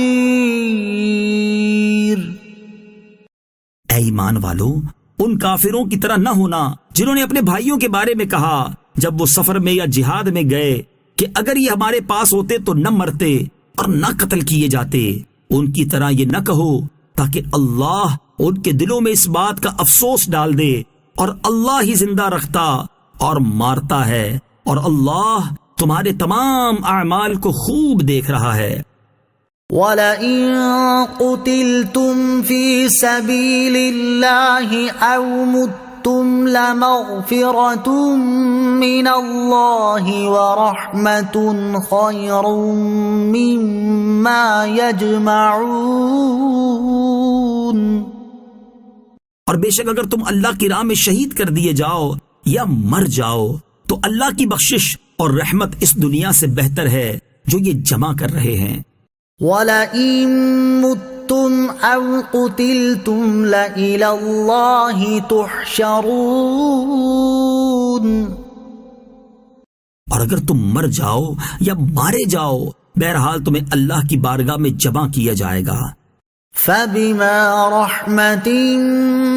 اے ایمان والو، ان کافروں کی طرح نہ ہونا جنہوں نے اپنے بھائیوں کے بارے میں کہا جب وہ سفر میں یا جہاد میں گئے کہ اگر یہ ہمارے پاس ہوتے تو نہ مرتے اور نہ قتل کیے جاتے۔ ان کی طرح یہ نہ کہو تاکہ اللہ ان کے دلوں میں اس بات کا افسوس ڈال دے، اور اللہ ہی زندہ رکھتا اور مارتا ہے، اور اللہ تمہارے تمام اعمال کو خوب دیکھ رہا ہے۔ وَلَئِن قُتِلْتُمْ فِي سَبِيلِ اللَّهِ أَوْ مُتُّمْ لَمَغْفِرَةٌ مِّنَ اللَّهِ وَرَحْمَةٌ خَيْرٌ مِّمَّا يَجْمَعُونَ۔ اور بے شک اگر تم اللہ کی راہ میں شہید کر دیے جاؤ یا مر جاؤ تو اللہ کی بخشش اور رحمت اس دنیا سے بہتر ہے جو یہ جمع کر رہے ہیں۔ وَلَئِن مُتُّمْ أَوْ قُتِلْتُمْ لَإِلَى اللَّهِ تُحْشَرُونَ۔ اور اگر تم مر جاؤ یا مارے جاؤ بہرحال تمہیں اللہ کی بارگاہ میں جمع کیا جائے گا۔ فَبِمَا رَحْمَةٍ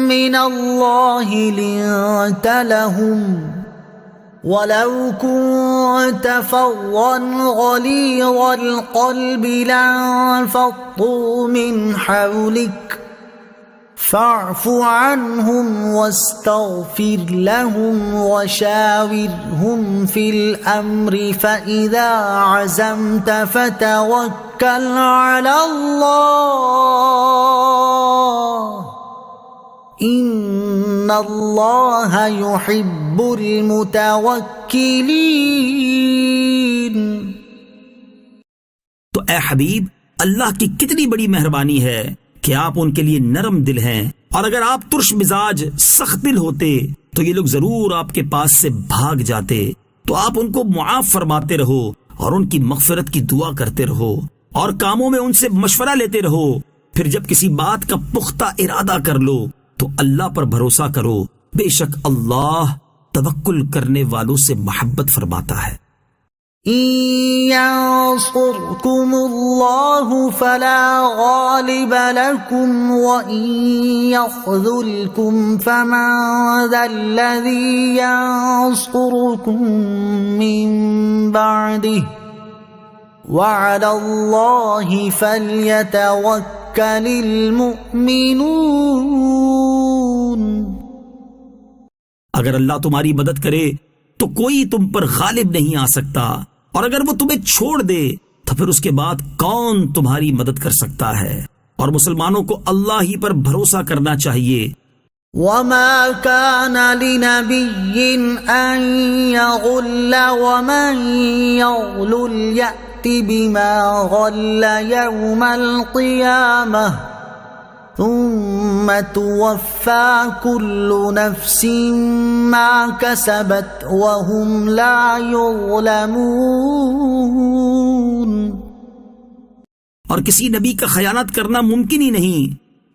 مِّنَ اللَّهِ لِنتَ لَهُمْ وَلَوْ كُنتَ فَظًّا غَلِيظَ الْقَلْبِ لَانفَضُّوا مِنْ حَوْلِكَ فَاعْفُ عَنْهُمْ وَاسْتَغْفِرْ لَهُمْ وَشَاوِرْهُمْ فِي الْأَمْرِ فَإِذَا عَزَمْتَ فَتَوَكَّلْ عَلَى اللَّهِ إِنَّ اللَّهَ يُحِبُّ الْمُتَوَكِّلِينَ۔ تو اے حبیب، اللہ کی کتنی بڑی مہربانی ہے کہ آپ ان کے لیے نرم دل ہیں، اور اگر آپ ترش مزاج سخت دل ہوتے تو یہ لوگ ضرور آپ کے پاس سے بھاگ جاتے۔ تو آپ ان کو معاف فرماتے رہو اور ان کی مغفرت کی دعا کرتے رہو، اور کاموں میں ان سے مشورہ لیتے رہو۔ پھر جب کسی بات کا پختہ ارادہ کر لو تو اللہ پر بھروسہ کرو، بے شک اللہ توکل کرنے والوں سے محبت فرماتا ہے۔ إِن يَنصُرْكُمُ اللَّهُ فَلَا غَالِبَ لَكُمْ وَإِن يَخْذُلْكُمْ فَمَن ذَا الَّذِي يَنصُرُكُم مِّن بَعْدِهِ وَعَلَى اللَّهِ فَلْيَتَوَكَّلِ الْمُؤْمِنُونَ۔ اگر اللہ تمہاری مدد کرے تو کوئی تم پر غالب نہیں آ سکتا، اور اگر وہ تمہیں چھوڑ دے تو پھر اس کے بعد کون تمہاری مدد کر سکتا ہے؟ اور مسلمانوں کو اللہ ہی پر بھروسہ کرنا چاہیے۔ وَمَا كَانَ لِنَبِيٍّ أَن يَغُلَّ وَمَن يَغْلُلْ يَأْتِ بِمَا غَلَّ يَوْمَ الْقِيَامَةِ ثُمَّ تُوَفَّى كُلُّ نَفْسٍ مَا كَسَبَتْ وَهُمْ لَا يُظْلَمُونَ۔ اور کسی نبی کا خیانت کرنا ممکن ہی نہیں،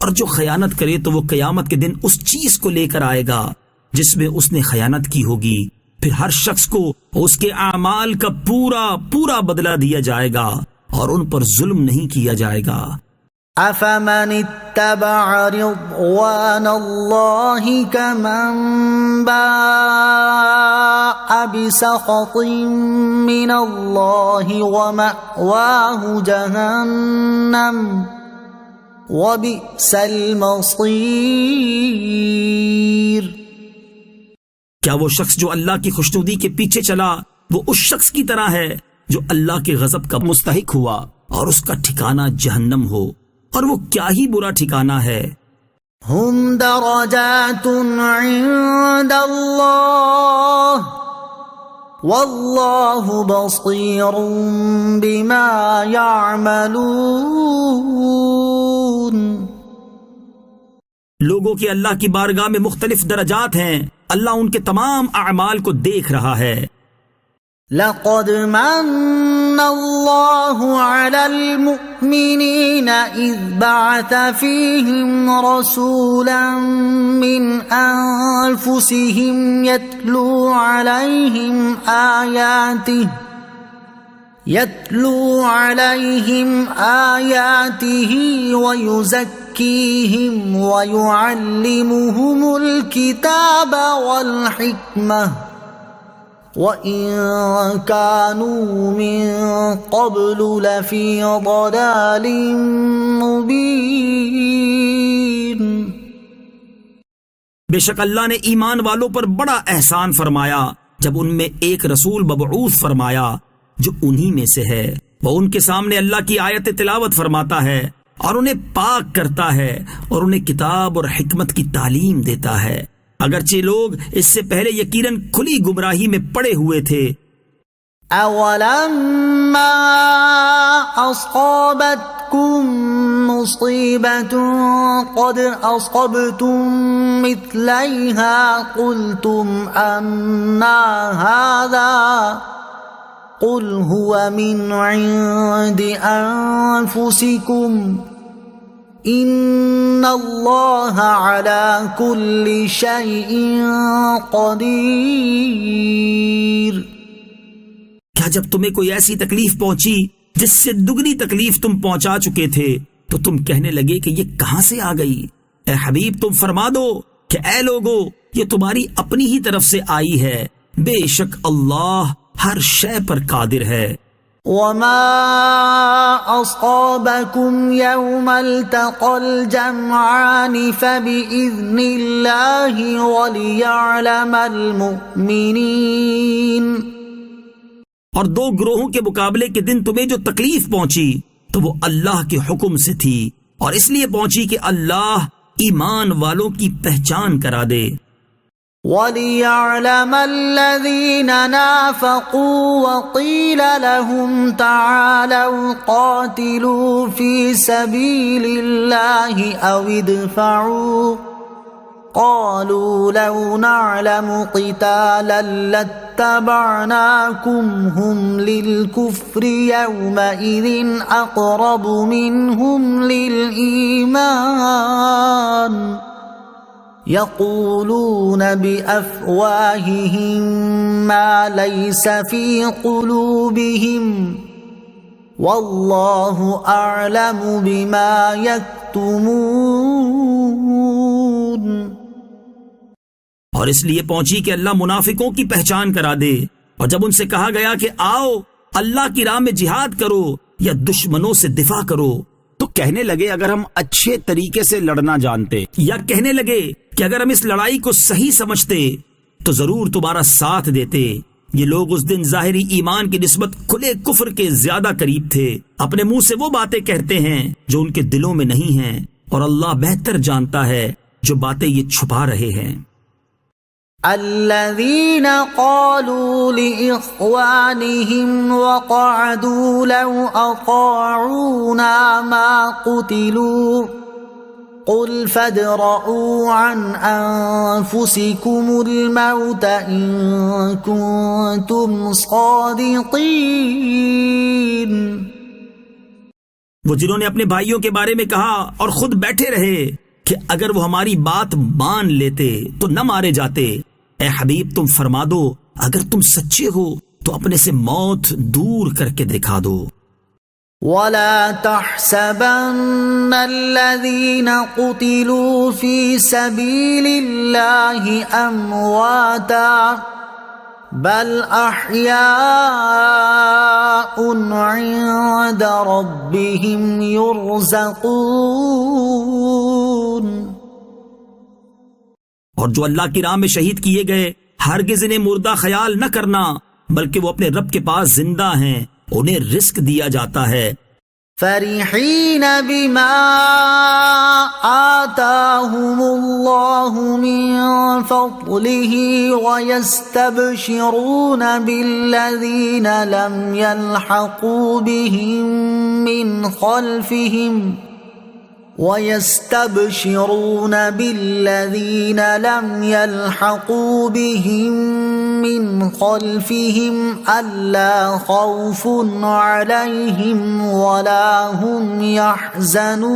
اور جو خیانت کرے تو وہ قیامت کے دن اس چیز کو لے کر آئے گا جس میں اس نے خیانت کی ہوگی، پھر ہر شخص کو اس کے اعمال کا پورا پورا بدلہ دیا جائے گا اور ان پر ظلم نہیں کیا جائے گا۔ أفمن اتبع رضوان الله كمن باء بسخط من الله ومأواه جهنم وبئس المصير۔ کیا وہ شخص جو اللہ کی خوشنودی کے پیچھے چلا وہ اس شخص کی طرح ہے جو اللہ کے غضب کا مستحق ہوا اور اس کا ٹھکانہ جہنم ہو، اور وہ کیا ہی برا ٹھکانہ ہے۔ ہم درجات عند اللہ واللہ بصیر بما یعملون۔ لوگوں کے اللہ کی بارگاہ میں مختلف درجات ہیں، اللہ ان کے تمام اعمال کو دیکھ رہا ہے۔ لقد من اللہ علی المؤمنین اذ بعث فیہم رسولا من انفسہم یتلو علیہم آیاتہ ویزکیہم ویعلمہم الکتاب والحکمہ وَإِن كَانُوا مِن قَبْلُ لَفِي ضَلَالٍ مُبِينٍ۔ بے شک اللہ نے ایمان والوں پر بڑا احسان فرمایا جب ان میں ایک رسول مبعوث فرمایا جو انہی میں سے ہے، وہ ان کے سامنے اللہ کی آیت تلاوت فرماتا ہے اور انہیں پاک کرتا ہے اور انہیں کتاب اور حکمت کی تعلیم دیتا ہے، اگرچہ لوگ اس سے پہلے یقیناً کھلی گمراہی میں پڑے ہوئے تھے۔ اولما اصابتکم مصیبۃ قد اصبتم مثلیہا قلتم انا ھذا قل هو من عند انفسکم ان اللہ علی کل شیء قدیر۔ کیا جب تمہیں کوئی ایسی تکلیف پہنچی جس سے دگنی تکلیف تم پہنچا چکے تھے تو تم کہنے لگے کہ یہ کہاں سے آ گئی؟ اے حبیب تم فرما دو کہ اے لوگو یہ تمہاری اپنی ہی طرف سے آئی ہے، بے شک اللہ ہر شے پر قادر ہے۔ وما أصابكم يوم التقى الجمعان فبإذن الله وليعلم المؤمنين۔ اور دو گروہوں کے مقابلے کے دن تمہیں جو تکلیف پہنچی تو وہ اللہ کے حکم سے تھی، اور اس لیے پہنچی کہ اللہ ایمان والوں کی پہچان کرا دے۔ وَلِيَعْلَمَ الَّذِينَ نَافَقُوا وَقِيلَ لَهُمْ تَعَالَوْا قَاتِلُوا فِي سَبِيلِ اللَّهِ أَوِ ادْفَعُوا قَالُوا لَوْ نَعْلَمُ قِتَالًا لَاتَّبَعْنَاكُمْ هُمْ لِلْكُفْرِ يَوْمَئِذٍ أَقْرَبُ مِنْهُمْ لِلْإِيمَانِ يقولون بأفواههم ما ليس في قلوبهم والله أعلم بما يكتمون۔ اور اس لیے پہنچی کہ اللہ منافقوں کی پہچان کرا دے، اور جب ان سے کہا گیا کہ آؤ اللہ کی راہ میں جہاد کرو یا دشمنوں سے دفاع کرو تو کہنے لگے اگر ہم اچھے طریقے سے لڑنا جانتے، یا کہنے لگے کہ اگر ہم اس لڑائی کو صحیح سمجھتے تو ضرور تمہارا ساتھ دیتے۔ یہ لوگ اس دن ظاہری ایمان کی نسبت کھلے کفر کے زیادہ قریب تھے، اپنے منہ سے وہ باتیں کہتے ہیں جو ان کے دلوں میں نہیں ہیں، اور اللہ بہتر جانتا ہے جو باتیں یہ چھپا رہے ہیں۔ الذين قالوا لإخوانهم وقعدوا لو أطاعونا ما قتلوا قل فادرءوا عن أنفسكم الموت إن كنتم صادقين۔ وہ جنہوں نے اپنے بھائیوں کے بارے میں کہا اور خود بیٹھے رہے کہ اگر وہ ہماری بات مان لیتے تو نہ مارے جاتے، اے حبیب تم فرما دو اگر تم سچے ہو تو اپنے سے موت دور کر کے دکھا دو۔ ولا تحسبن الذين قتلوا في سبيل الله أمواتا بل أحياء عند ربهم يرزقون. اور جو اللہ کی راہ میں شہید کیے گئے ہرگز انہیں مردہ خیال نہ کرنا، بلکہ وہ اپنے رب کے پاس زندہ ہیں، انہیں رزق دیا جاتا ہے. فرحين بما آتاهم الله من فضله ويستبشرون بالذين لم يلحقوا بهم من خلفهم ألا خوف عليهم ولا هم يحزنون.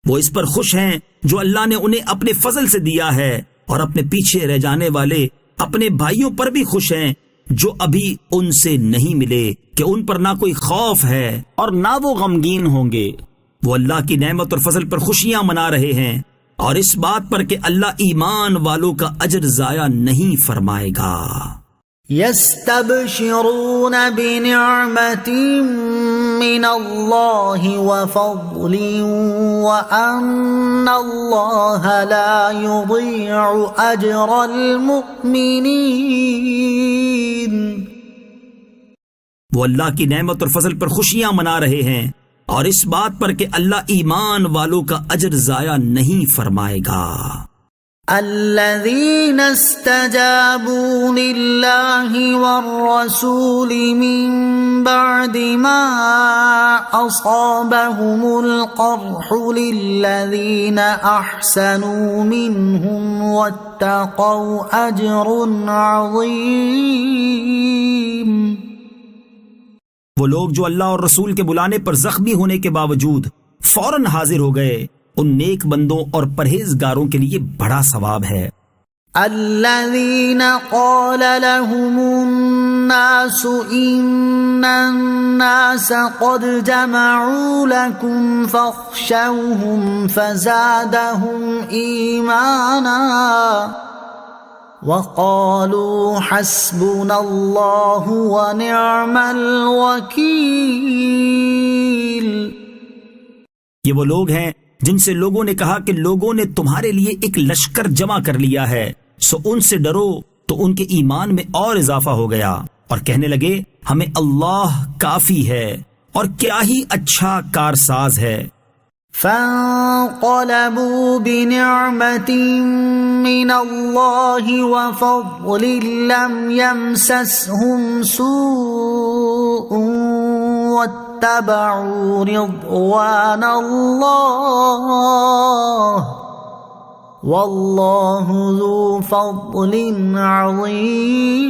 وہ اس پر خوش ہیں جو اللہ نے انہیں اپنے فضل سے دیا ہے، اور اپنے پیچھے رہ جانے والے اپنے بھائیوں پر بھی خوش ہیں جو ابھی ان سے نہیں ملے، کہ ان پر نہ کوئی خوف ہے اور نہ وہ غمگین ہوں گے. وہ اللہ کی نعمت اور فضل پر خوشیاں منا رہے ہیں، اور اس بات پر کہ اللہ ایمان والوں کا اجر ضائع نہیں فرمائے گا. يستبشرون بنعمة من الله وفضل وأن الله لا يضيع أجر المؤمنين. وہ اللہ کی نعمت اور فضل پر خوشیاں منا رہے ہیں، اور اس بات پر کہ اللہ ایمان والوں کا اجر ضائع نہیں فرمائے گا. الذين استجابوا لله والرسول من بعد ما أصابهم القرح للذين أحسنوا منهم واتقوا أجر عظيم. وہ لوگ جو اللہ اور رسول کے بلانے پر زخمی ہونے کے باوجود فوراً حاضر ہو گئے، ان نیک بندوں اور پرہیزگاروں کے لیے بڑا ثواب ہے. الذين قال لهم الناس إن الناس قد جمعوا لكم فاخشوهم فزادهم إيمانا وقالوا حسبنا الله ونعم الوكيل. یہ وہ لوگ ہیں جن سے لوگوں نے کہا کہ لوگوں نے تمہارے لیے ایک لشکر جمع کر لیا ہے، سو ان سے ڈرو، تو ان کے ایمان میں اور اضافہ ہو گیا، اور کہنے لگے ہمیں اللہ کافی ہے اور کیا ہی اچھا کارساز ہے. فانقلبوا بنعمة من الله وفضل لم يمسسهم سوء واتبعوا رضوان الله والله ذو فضل عظيم.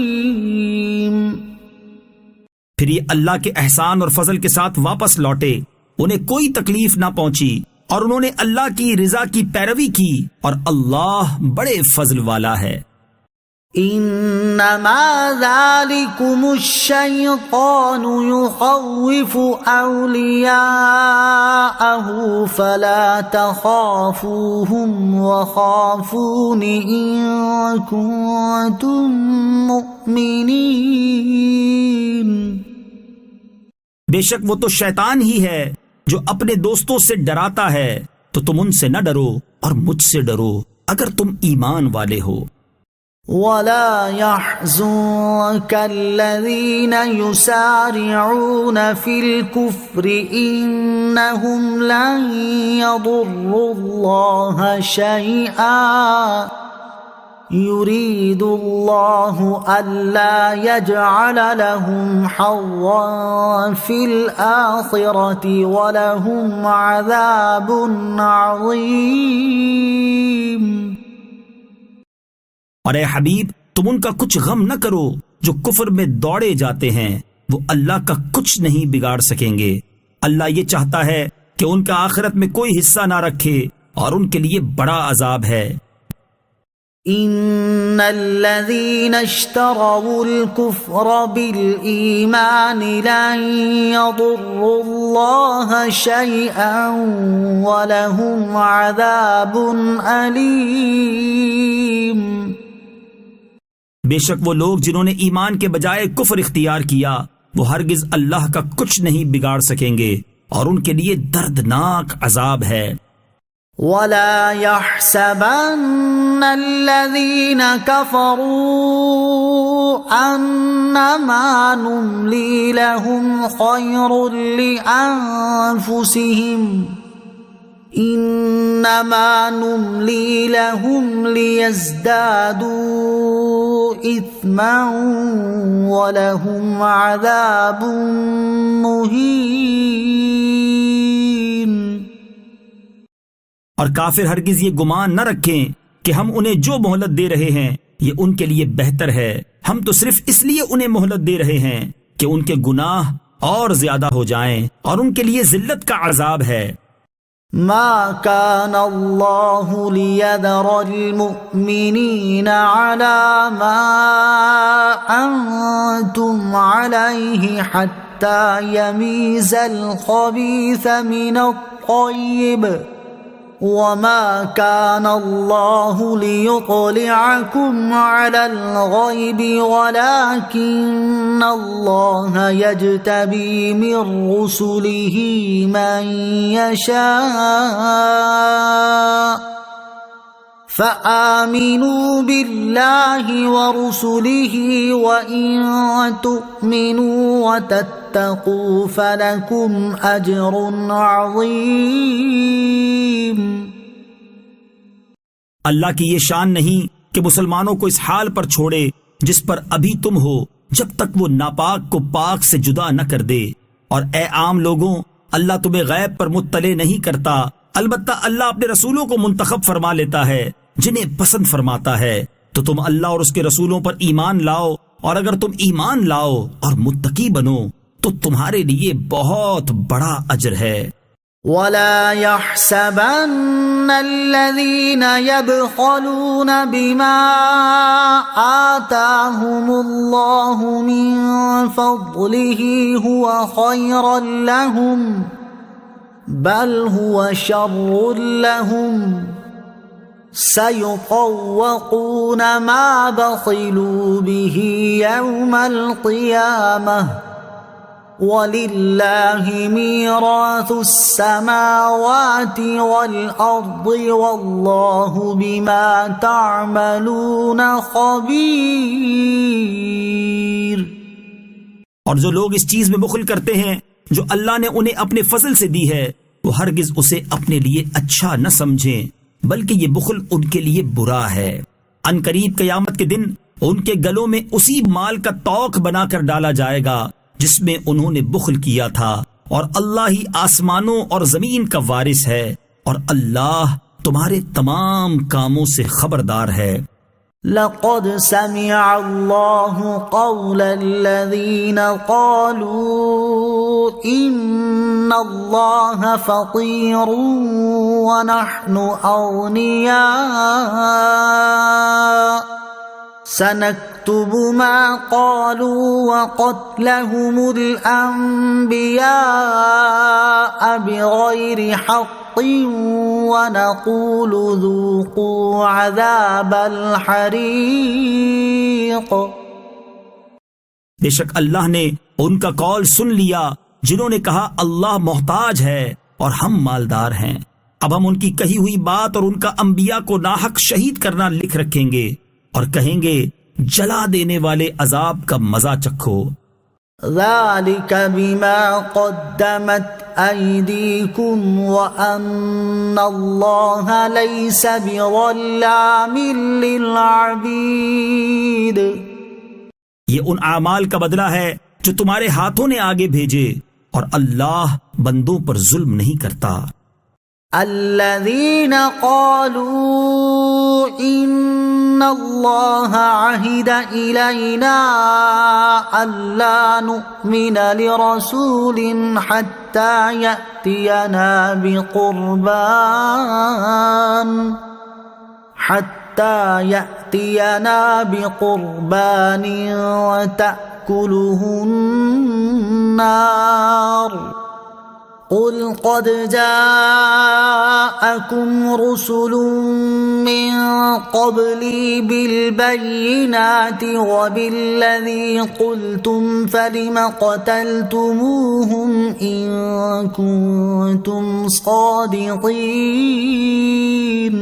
پھر یہ اللہ کے احسان اور فضل کے ساتھ واپس لوٹے، انہیں کوئی تکلیف نہ پہنچی، اور انہوں نے اللہ کی رضا کی پیروی کی، اور اللہ بڑے فضل والا ہے. انما ذلكم الشيطان يخوف اولياءه فلا تخافوهم وخافون ان كنتم مؤمنين. بے شک وہ تو شیطان ہی ہے جو اپنے دوستوں سے ڈراتا ہے، تو تم ان سے نہ ڈرو اور مجھ سے ڈرو اگر تم ایمان والے ہو. ولا يحزنك الذين يسارعون في الكفر إنهم لن يضروا الله شيئا يريد الله ألا يجعل لهم حظا في الآخرة ولهم عذاب عظيم. اور اے حبیب تم ان کا کچھ غم نہ کرو جو کفر میں دوڑے جاتے ہیں، وہ اللہ کا کچھ نہیں بگاڑ سکیں گے. اللہ یہ چاہتا ہے کہ ان کا آخرت میں کوئی حصہ نہ رکھے، اور ان کے لیے بڑا عذاب ہے. إن الذين اشتروا الكفر بالإيمان لن يضروا الله شيئا ولهم عذاب أليم۔ بے شک وہ لوگ جنہوں نے ایمان کے بجائے کفر اختیار کیا وہ ہرگز اللہ کا کچھ نہیں بگاڑ سکیں گے اور ان کے لیے دردناک عذاب ہے۔ وَلَا يَحْسَبَنَّ الَّذِينَ كَفَرُوا أَنَّمَا نُمْلِي لَهُمْ خَيْرٌ لِأَنفُسِهِمْ إِنَّمَا نُمْلِي لَهُمْ لِيَزْدَادُوا إِثْمًا وَلَهُمْ عَذَابٌ مُهِينٌ۔ اور کافر ہرگز یہ گمان نہ رکھیں کہ ہم انہیں جو مہلت دے رہے ہیں یہ ان کے لیے بہتر ہے، ہم تو صرف اس لیے انہیں مہلت دے رہے ہیں کہ ان کے گناہ اور زیادہ ہو جائیں اور ان کے لیے ذلت کا عذاب ہے۔ ما كان الله ليذر المؤمنين على ما أنتم عليه حتى يميز الخبيث من الطيب وما كان الله ليطلعكم على الغيب ولكن الله يجتبي من رسله من يشاء فآمنوا بالله ورسله وإن تؤمنوا وتتقوا فلكم أجر عظيم۔ اللہ کی یہ شان نہیں کہ مسلمانوں کو اس حال پر چھوڑے جس پر ابھی تم ہو جب تک وہ ناپاک کو پاک سے جدا نہ کر دے، اور اے عام لوگوں اللہ تمہیں غیب پر مطلع نہیں کرتا، البتہ اللہ اپنے رسولوں کو منتخب فرما لیتا ہے جنہیں پسند فرماتا ہے، تو تم اللہ اور اس کے رسولوں پر ایمان لاؤ، اور اگر تم ایمان لاؤ اور متقی بنو تو تمہارے لیے بہت بڑا اجر ہے۔ وَلَا يَحْسَبَنَّ الَّذِينَ يَبْخَلُونَ بِمَا آتَاهُمُ اللَّهُ مِنْ فَضْلِهِ هُوَ خَيْرًا لَهُمْ بَلْ هُوَ شَرٌّ لَهُمْ سَيُطَوَّقُونَ مَا بَخِلُوا بِهِ يَوْمَ الْقِيَامَةِ وَلِلَّهِ مِيرَاثُ السَّمَاوَاتِ وَالْأَرْضِ وَاللَّهُ بِمَا تَعْمَلُونَ خَبِيرٌ۔ اور جو لوگ اس چیز میں بخل کرتے ہیں جو اللہ نے انہیں اپنے فضل سے دی ہے وہ ہرگز اسے اپنے لیے اچھا نہ سمجھیں بلکہ یہ بخل ان کے لیے برا ہے۔ ان قریب قیامت کے دن ان کے گلوں میں اسی مال کا توق بنا کر ڈالا جائے گا جس میں انہوں نے بخل کیا تھا، اور اللہ ہی آسمانوں اور زمین کا وارث ہے اور اللہ تمہارے تمام کاموں سے خبردار ہے۔ لقد سمع الله قول الذين قالوا إن الله فقير ونحن أغنياء سنكتب ما قالوا وقتلهم الأنبياء بغير حق ونقول ذوقوا عذاب الحريق۔ بے شک اللہ نے ان کا قول سن لیا جنہوں نے کہا اللہ محتاج ہے اور ہم مالدار ہیں، اب ہم ان کی کہی ہوئی بات اور ان کا انبیاء کو ناحق شہید کرنا لکھ رکھیں گے اور کہیں گے جلا دینے والے عذاب کا مزہ چکھو۔ ذَلِكَ بِمَا قَدَّمَتْ أَيْدِيكُمْ وَأَنَّ اللَّهَ لَيْسَ بِظَلَّامٍ لِّلْعَبِيدِ۔ یہ ان اعمال کا بدلہ ہے جو تمہارے ہاتھوں نے آگے بھیجے، اور اللہ بندوں پر ظلم نہیں کرتا۔ الذين قالوا إن الله عهد إلينا ألا نؤمن لرسول حتى يأتينا حتى يأتينا بقربان تأكله النار قل قد جاءكم رسل من قبلي بالبينات وبالذي قلتم فلم قتلتموهم إن كنتم صادقين۔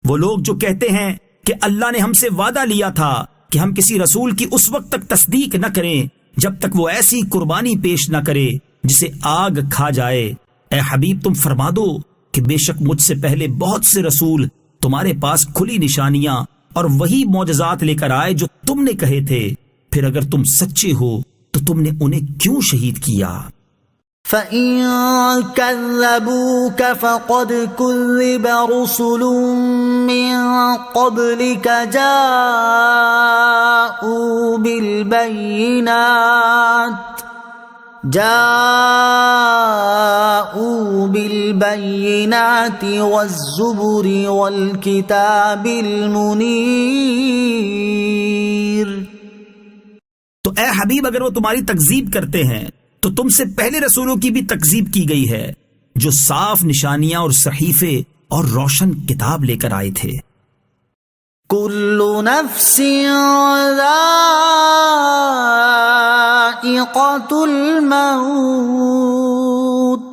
وہ لوگ جو کہتے ہیں کہ اللہ نے ہم سے وعدہ لیا تھا کہ ہم کسی رسول کی اس وقت تک تصدیق نہ کریں جب تک وہ ایسی قربانی پیش نہ کرے جسے آگ کھا جائے، اے حبیب تم فرما دو کہ بے شک مجھ سے پہلے بہت سے رسول تمہارے پاس کھلی نشانیاں اور وہی معجزات لے کر آئے جو تم نے کہے تھے، پھر اگر تم سچے ہو تو تم نے انہیں کیوں شہید کیا؟ فَإِن كَذَّبُوكَ فَقَدْ كُذِّبَ رُسُلٌ مِّن قَبْلِكَ جَاءُوا بالبينات والزبر والكتاب المنير۔ تو اے حبیب اگر وہ تمہاری تکذیب کرتے ہیں تو تم سے پہلے رسولوں کی بھی تکذیب کی گئی ہے جو صاف نشانیاں اور صحیفے اور روشن کتاب لے کر آئے تھے۔ كل نفس ذائقة الموت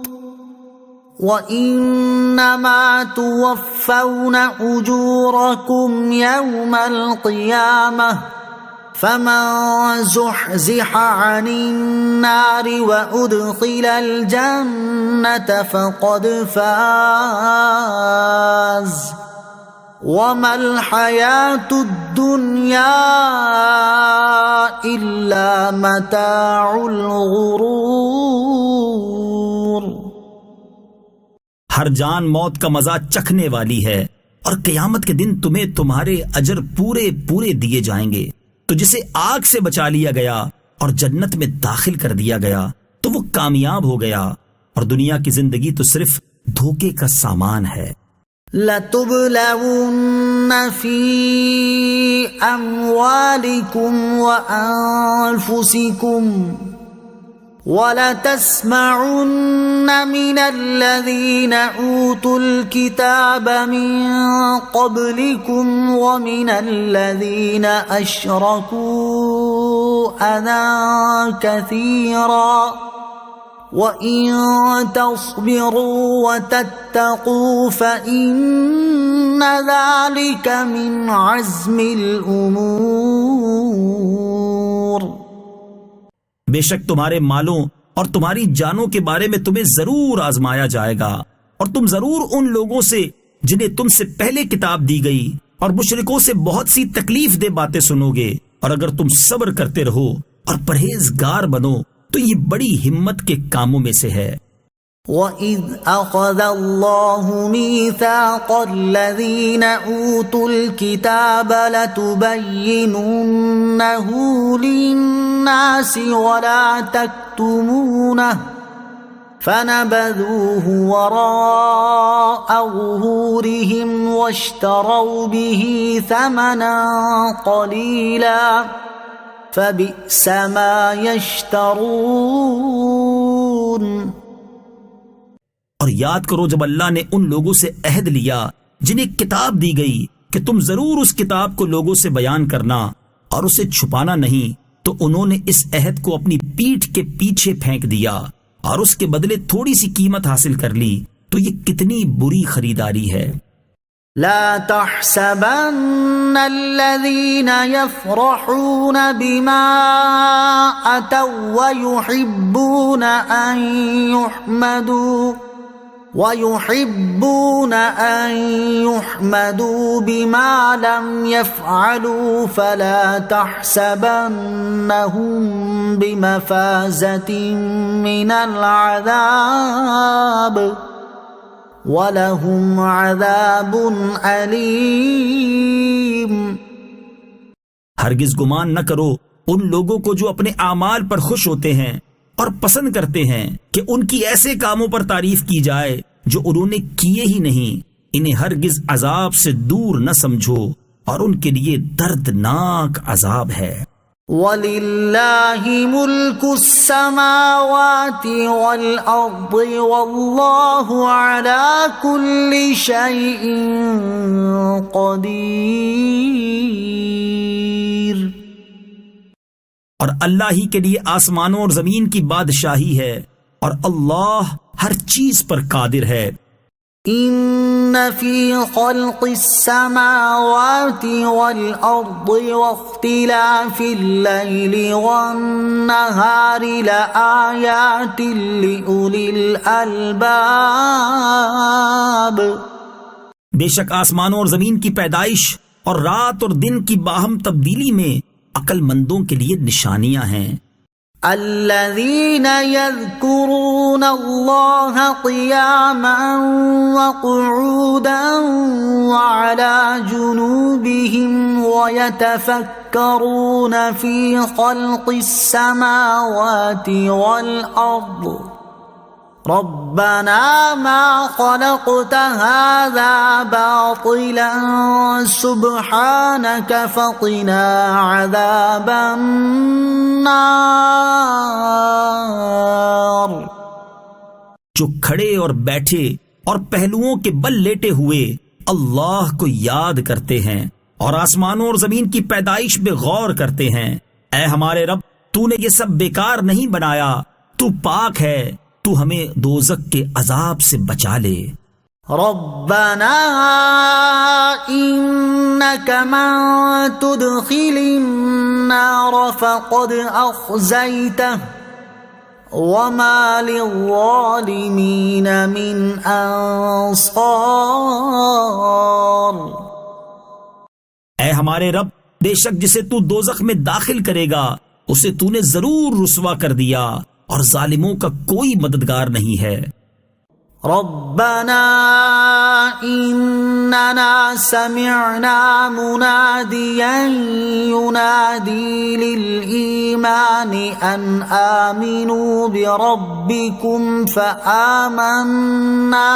وإنما توفون أجوركم يوم القيامة فمن زحزح عن النار وأدخل الجنة فقد فاز وما الحياة الدنيا إلا متاع الغرور۔ ہر جان موت کا مزہ چکھنے والی ہے اور قیامت کے دن تمہیں تمہارے اجر پورے پورے دیے جائیں گے۔ تو جسے آگ سے بچا لیا گیا اور جنت میں داخل کر دیا گیا تو وہ کامیاب ہو گیا، اور دنیا کی زندگی تو صرف دھوکے کا سامان ہے۔ لَتُبْلَوُنَّ فِي أَمْوَالِكُمْ وَأَنفُسِكُمْ وَلَتَسْمَعُنَّ مِنَ الَّذِينَ أُوتُوا الْكِتَابَ مِنْ قَبْلِكُمْ وَمِنَ الَّذِينَ أَشْرَكُوا أَذًى كَثِيرًا وَإِن تَصْبِرُوا وَتَتَّقُوا فَإِنَّ ذَلِكَ مِنْ عَزْمِ الْأُمُورِ۔ بے شک تمہارے مالوں اور تمہاری جانوں کے بارے میں تمہیں ضرور آزمایا جائے گا، اور تم ضرور ان لوگوں سے جنہیں تم سے پہلے کتاب دی گئی اور مشرکوں سے بہت سی تکلیف دہ باتیں سنو گے، اور اگر تم صبر کرتے رہو اور پرہیزگار بنو تو یہ بڑی ہمت کے کاموں میں سے ہے۔ وَإِذْ أَخَذَ اللَّهُ مِيثَاقَ الَّذِينَ أُوتُوا الْكِتَابَ لَتُبَيِّنُنَّهُ لِلنَّاسِ وَلَا تَكْتُمُونَهُ فَنَبَذُوهُ وَرَاءَ ظُهُورِهِمْ وَاشْتَرَوْا بِهِ ثَمَنًا قَلِيلًا فَبِئْسَ مَا يَشْتَرُونَ۔ اور یاد کرو جب اللہ نے ان لوگوں سے عہد لیا جنہیں کتاب دی گئی کہ تم ضرور اس کتاب کو لوگوں سے بیان کرنا اور اسے چھپانا نہیں، تو انہوں نے اس عہد کو اپنی پیٹھ کے پیچھے پھینک دیا اور اس کے بدلے تھوڑی سی قیمت حاصل کر لی، تو یہ کتنی بری خریداری ہے۔ لا تحسبن الذين يفرحون بما أتوا ويحبون أن يحمدوا بما لم يفعلوا فلا تحسبنهم بمفازة من العذاب وَلَهُمْ عَذَابٌ أَلِيمٌ۔ ہرگز گمان نہ کرو ان لوگوں کو جو اپنے اعمال پر خوش ہوتے ہیں اور پسند کرتے ہیں کہ ان کی ایسے کاموں پر تعریف کی جائے جو انہوں نے کیے ہی نہیں، انہیں ہرگز عذاب سے دور نہ سمجھو اور ان کے لیے دردناک عذاب ہے۔ وَلِلَّهِ مُلْكُ السَّمَاوَاتِ وَالْأَرْضِ وَاللَّهُ عَلَى كُلِّ شَيْءٍ قَدِيرٌ۔ اور اللہ ہی کے لیے آسمانوں اور زمین کی بادشاہی ہے اور اللہ ہر چیز پر قادر ہے۔ ان فی خلق السماوات والارض واختلاف اللیل والنہار لآیات لأولی الالباب۔ بے شک آسمانوں اور زمین کی پیدائش اور رات اور دن کی باہم تبدیلی میں عقل مندوں کے لیے نشانیاں ہیں۔ الذين يذكرون الله قياما وقعودا وعلى جنوبهم ويتفكرون في خلق السماوات والأرض ربنا ما خلقت هذا باطلا سبحانك فقنا عذاب النار۔ جو کھڑے اور بیٹھے اور پہلوؤں کے بل لیٹے ہوئے اللہ کو یاد کرتے ہیں اور آسمانوں اور زمین کی پیدائش پہ غور کرتے ہیں، اے ہمارے رب تو نے یہ سب بیکار نہیں بنایا، تو پاک ہے، تو ہمیں دوزخ کے عذاب سے بچا لے۔ ربنا انك من تدخل النار فقد اخزيته وما للظالمين من انصار۔ اے ہمارے رب، بے شک جسے تو دوزخ میں داخل کرے گا اسے تو نے ضرور رسوا کر دیا اور ظالموں کا کوئی مددگار نہیں ہے۔ ربنا اننا سمعنا مناديا ينادي للإيمان ان آمنوا بربكم فآمنا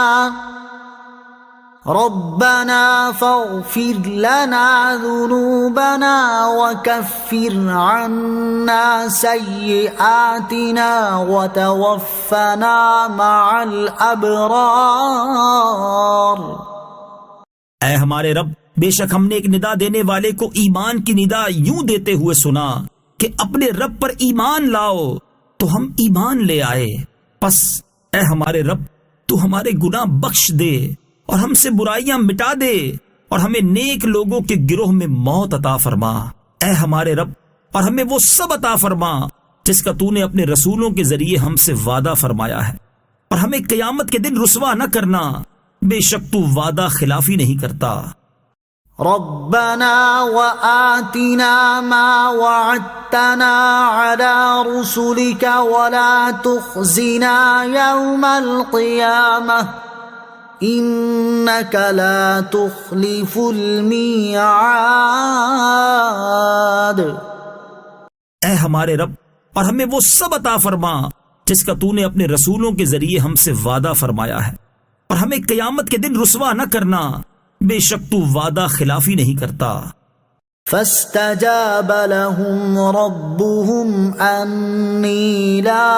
ربنا فاغفر لنا ذنوبنا وكفر عنا سيئاتنا وتوفنا مع الأبرار۔ اے ہمارے رب، بے شک ہم نے ایک ندا دینے والے کو ایمان کی ندا یوں دیتے ہوئے سنا کہ اپنے رب پر ایمان لاؤ، تو ہم ایمان لے آئے، پس اے ہمارے رب تو ہمارے گناہ بخش دے اور ہم سے برائیاں مٹا دے اور ہمیں نیک لوگوں کے گروہ میں موت عطا فرما۔ اے ہمارے رب، اور ہمیں وہ سب عطا فرما جس کا تو نے اپنے رسولوں کے ذریعے ہم سے وعدہ فرمایا ہے، اور ہمیں قیامت کے دن رسوا نہ کرنا، بے شک تو وعدہ خلافی نہیں کرتا۔ ربنا وآتنا ما وعدتنا على رسلك ولا تخزنا يوم القيامة انك لا تخلف الميعاد۔ اے ہمارے رب، اور ہمیں وہ سب عطا فرما جس کا تو نے اپنے رسولوں کے ذریعے ہم سے وعدہ فرمایا ہے، اور ہمیں قیامت کے دن رسوا نہ کرنا، بے شک تو وعدہ خلافی نہیں کرتا۔ فاستجاب لهم ربهم أني لا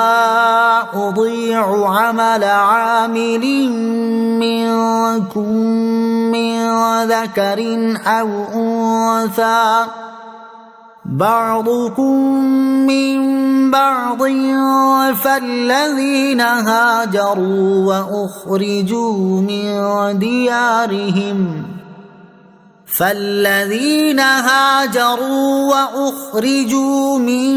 أضيع عمل عامل منكم من ذكر أو أنثى بعضكم من بعض فالذين هاجروا وأخرجوا من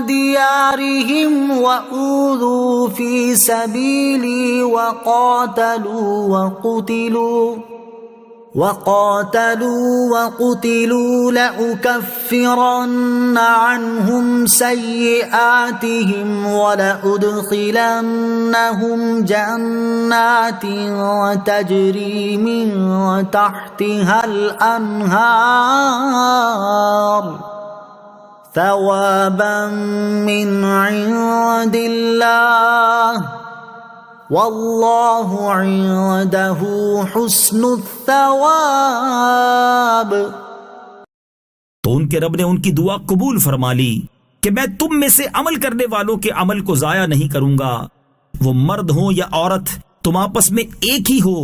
ديارهم وأوذوا في سبيلي وقاتلوا لأكفرن عنهم سيئاتهم ولأدخلنهم جنات تجري من تحتها الأنهار ثوابا من عند الله واللہ عنده حسن الثواب. تو ان کے رب نے ان کی دعا قبول فرما لی کہ میں تم میں سے عمل کرنے والوں کے عمل کو ضائع نہیں کروں گا. وہ مرد ہوں یا عورت تم آپس میں ایک ہی ہو،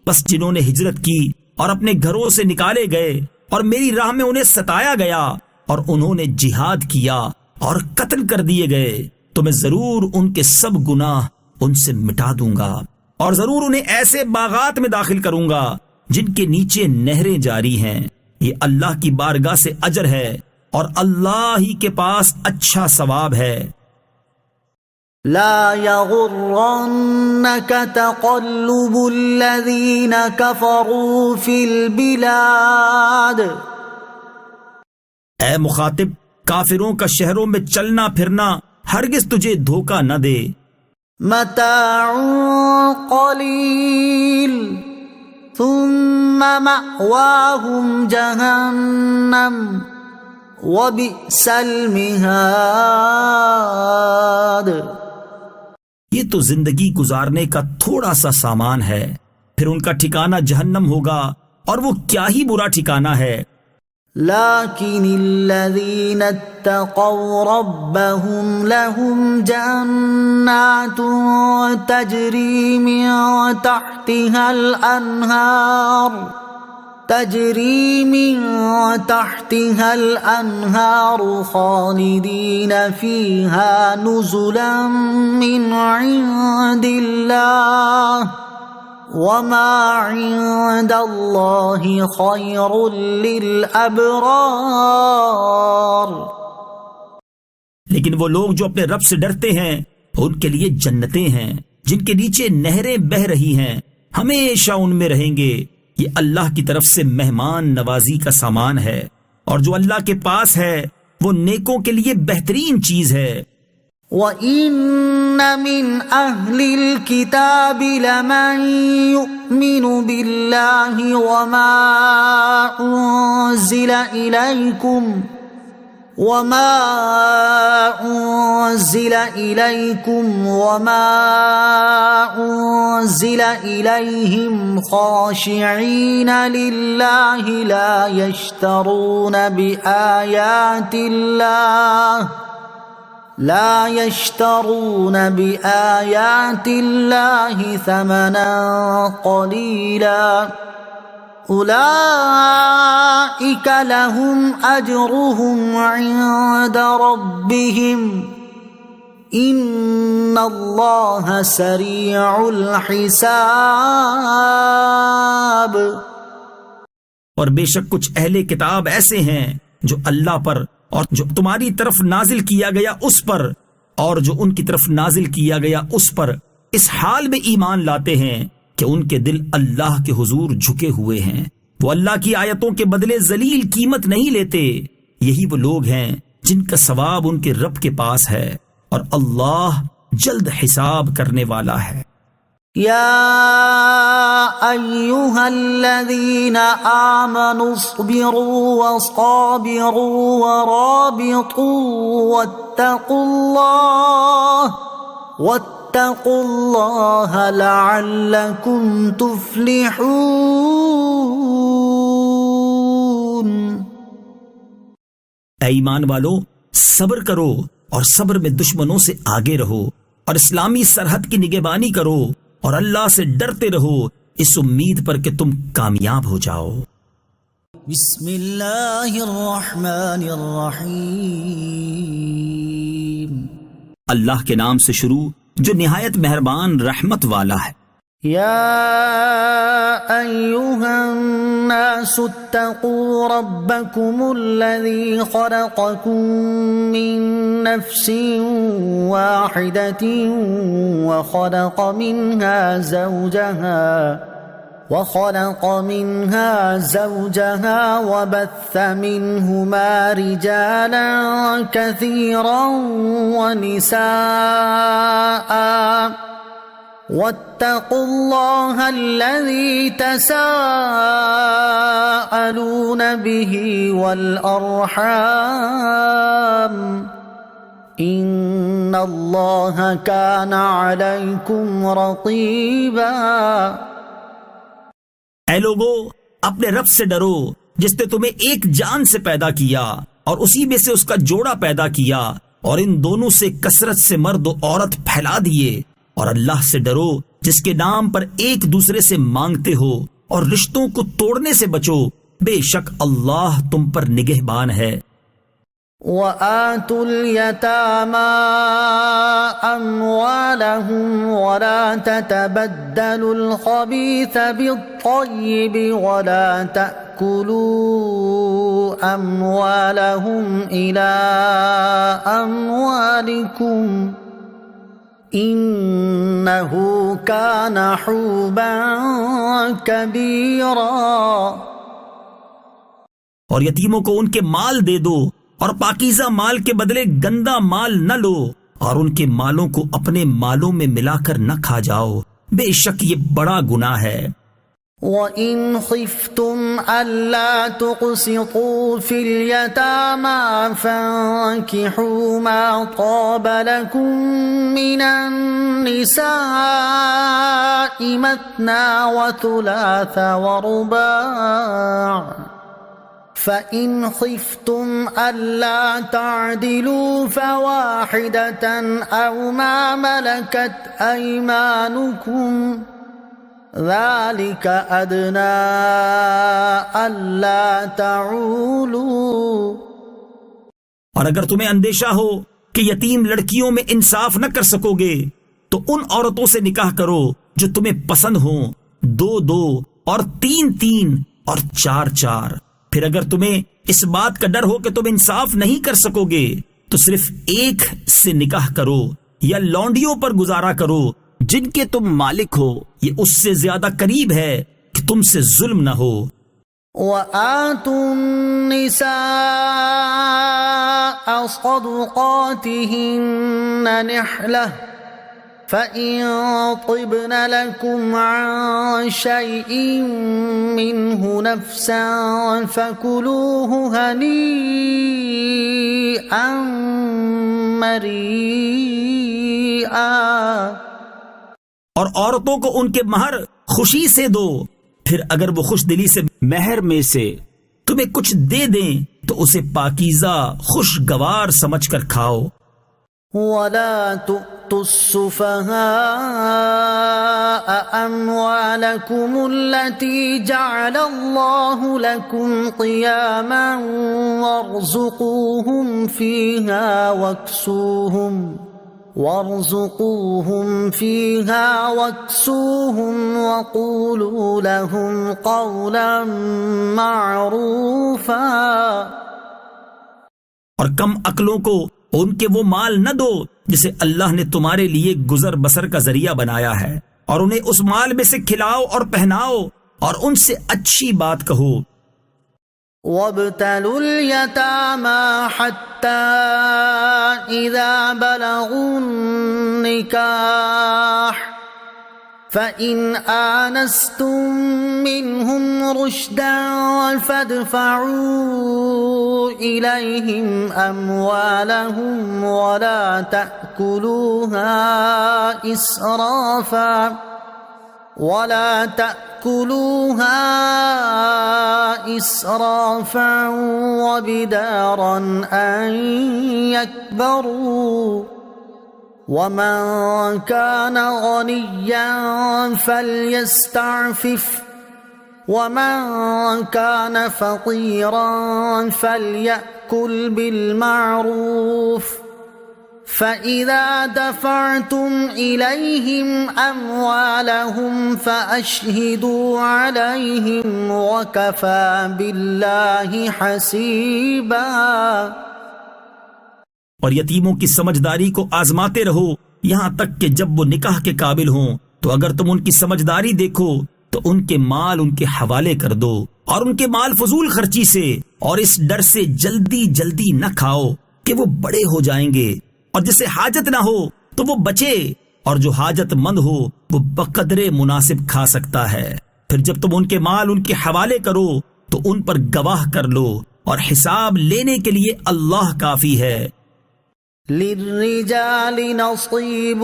بس جنہوں نے ہجرت کی اور اپنے گھروں سے نکالے گئے اور میری راہ میں انہیں ستایا گیا اور انہوں نے جہاد کیا اور قتل کر دیے گئے، تو میں ضرور ان کے سب گناہ ان سے مٹا دوں گا، اور ضرور انہیں ایسے باغات میں داخل کروں گا جن کے نیچے نہریں جاری ہیں. یہ اللہ کی بارگاہ سے اجر ہے اور اللہ ہی کے پاس اچھا ثواب ہے. لا يغرنك تقلب الذين كفروا في البلاد. اے مخاطب، کافروں کا شہروں میں چلنا پھرنا ہرگز تجھے دھوکہ نہ دے. متاع قلیل ثم مأواهم جہنم وبئس المہاد. یہ تو زندگی گزارنے کا تھوڑا سا سامان ہے، پھر ان کا ٹھکانہ جہنم ہوگا اور وہ کیا ہی برا ٹھکانہ ہے. لیکن الذین اتقوا ربهم لهم جنات تجری من تحتها الانہار خالدین فیہا نزلا من عند اللہ وما عند اللہ خیر للابرار. لیکن وہ لوگ جو اپنے رب سے ڈرتے ہیں ان کے لیے جنتیں ہیں جن کے نیچے نہریں بہ رہی ہیں، ہمیشہ ان میں رہیں گے. یہ اللہ کی طرف سے مہمان نوازی کا سامان ہے، اور جو اللہ کے پاس ہے وہ نیکوں کے لیے بہترین چیز ہے. وَإِنَّ مِنْ أَهْلِ الْكِتَابِ لَمَنْ يُؤْمِنُ بِاللَّهِ وَمَا أُنزِلَ إِلَيْكُمْ وَمَا أُنزِلَ إِلَيْهِمْ خَاشِعِينَ لِلَّهِ لَا يَشْتَرُونَ بِآيَاتِ اللَّهِ ثَمَنًا قَلِيلًا أُولَئِكَ لَهُمْ أَجْرُهُمْ عِندَ رَبِّهِمْ إِنَّ اللَّهَ سَرِيعُ الْحِسَابِ. اور بے شک کچھ اہل کتاب ایسے ہیں جو اللہ پر اور جو تمہاری طرف نازل کیا گیا اس پر اور جو ان کی طرف نازل کیا گیا اس پر اس حال میں ایمان لاتے ہیں کہ ان کے دل اللہ کے حضور جھکے ہوئے ہیں. وہ اللہ کی آیتوں کے بدلے ذلیل قیمت نہیں لیتے. یہی وہ لوگ ہیں جن کا ثواب ان کے رب کے پاس ہے، اور اللہ جلد حساب کرنے والا ہے. یا ایہا الذین آمنوا اصبروا وصابروا ورابطوا واتقوا اللہ لعلکم تفلحون. اے ایمان والو، صبر کرو اور صبر میں دشمنوں سے آگے رہو، اور اسلامی سرحد کی نگہبانی کرو، اور اللہ سے ڈرتے رہو اس امید پر کہ تم کامیاب ہو جاؤ. بسم اللہ الرحمن الرحیم. اللہ کے نام سے شروع جو نہایت مہربان رحمت والا ہے. یا ایہا الناس اتقوا ربکم الذی خلقکم من نفس واحدة وخلق منها زوجها وبث منهما رجالا كثيرا ونساء واتقوا الله الذي تساءلون به والأرحام إن إن الله كان عليكم رقيبا۔ اے لوگو، اپنے رب سے ڈرو جس نے تمہیں ایک جان سے پیدا کیا اور اسی میں سے اس کا جوڑا پیدا کیا، اور ان دونوں سے کثرت سے مرد و عورت پھیلا دیے، اور اللہ سے ڈرو جس کے نام پر ایک دوسرے سے مانگتے ہو، اور رشتوں کو توڑنے سے بچو، بے شک اللہ تم پر نگہبان ہے۔ وآتوا اليتامى أموالهم ولا تتبدلوا الخبيث بالطيب ولا تأكلوا أموالهم إلى أموالكم إنه كان حوبا كبيرا۔ اور یتیموں کو ان کے مال دے دو، اور پاکیزہ مال کے بدلے گندا مال نہ لو، اور ان کے مالوں کو اپنے مالوں میں ملا کر نہ کھا جاؤ، بے شک یہ بڑا گناہ ہے۔ وَإِنْ خِفْتُمْ أَلَّا تُقْسِطُوا فِي الْيَتَامَى فَانكِحُوا مَا طَابَ لَكُم مِّنَ النِّسَاءِ مَثْنَىٰ وَثُلَاثَ وَرُبَاعَ، فَإِنْ خِفْتُمْ أَلَّا تَعْدِلُوا فَوَاحِدَةً أَوْ مَا مَلَكَتْ أَيْمَانُكُمْ ذَلِكَ أَدْنَىٰ أَلَّا تَعُولُوا۔ اور اگر تمہیں اندیشہ ہو کہ یتیم لڑکیوں میں انصاف نہ کر سکو گے تو ان عورتوں سے نکاح کرو جو تمہیں پسند ہوں، 2 اور 3 اور 4۔ پھر اگر تمہیں اس بات کا ڈر ہو کہ تم انصاف نہیں کر سکو گے تو صرف ایک سے نکاح کرو، یا لونڈیوں پر گزارا کرو جن کے تم مالک ہو، یہ اس سے زیادہ قریب ہے کہ تم سے ظلم نہ ہو۔ وَآتُوا النِّسَاءَ صَدُقَاتِهِنَّ نِحْلَةً فَإِن طِبْنَ لَكُمْ عَن شَيْءٍ مِّنْهُ نَفْسًا فَكُلُوهُ هَنِيئًا مَّرِيئًا۔ اور عورتوں کو ان کے مہر خوشی سے دو، پھر اگر وہ خوش دلی سے مہر میں سے تمہیں کچھ دے دیں تو اسے پاکیزہ خوشگوار سمجھ کر کھاؤ۔ وَلَا تُؤْتُوا السُّفَهَاءَ أَمْوَالَكُمُ الَّتِي جَعَلَ اللَّهُ لَكُمْ قِيَامًا وَارْزُقُوهُمْ فِيهَا وَاكْسُوهُمْ وَقُولُوا لَهُمْ قَوْلًا مَّعْرُوفًا۔ اور کم عقلوں کو ان کے وہ مال نہ دو جسے اللہ نے تمہارے لیے گزر بسر کا ذریعہ بنایا ہے، اور انہیں اس مال میں سے کھلاؤ اور پہناؤ، اور ان سے اچھی بات کہو۔ وَابْتَلُوا الْيَتَامَى حَتَّى إِذَا بَلَغُوا النِّكَاحَ فَإِنْ آنَسْتُم مِّنْهُمْ رُشْدًا فَادْفَعُوا إِلَيْهِمْ أَمْوَالَهُمْ وَلَا تَأْكُلُوهَا إِسْرَافًا وَبِدَارًا أَن يَكْبَرُوا، وَمَن كَانَ غَنِيًّا فَلْيَسْتَعْفِفْ وَمَن كَانَ فَقِيرًا فَلْيَأْكُلْ بِالْمَعْرُوفِ، فَإِذَا دَفَعْتُمْ إِلَيْهِمْ أَمْوَالَهُمْ فَأَشْهِدُوا عَلَيْهِمْ وَكَفَى بِاللَّهِ حَسِيبًا۔ اور یتیموں کی سمجھداری کو آزماتے رہو یہاں تک کہ جب وہ نکاح کے قابل ہوں، تو اگر تم ان کی سمجھداری دیکھو تو ان کے مال ان کے حوالے کر دو، اور ان کے مال فضول خرچی سے اور اس ڈر سے جلدی نہ کھاؤ کہ وہ بڑے ہو جائیں گے، اور جسے حاجت نہ ہو تو وہ بچے، اور جو حاجت مند ہو وہ بقدرے مناسب کھا سکتا ہے۔ پھر جب تم ان کے مال ان کے حوالے کرو تو ان پر گواہ کر لو، اور حساب لینے کے لیے اللہ کافی ہے۔ للرجال نصيب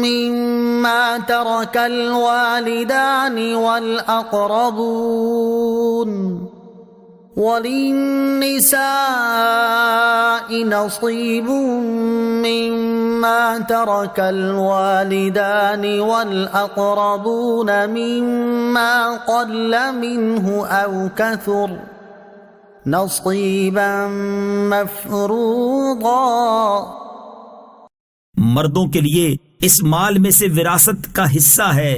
مما ترك الوالدان والأقربون وللنساء نصيب مما ترك الوالدان والأقربون مما قل منه أو كثر نصيبا مفروضا۔ مردوں کے لیے اس مال میں سے وراثت کا حصہ ہے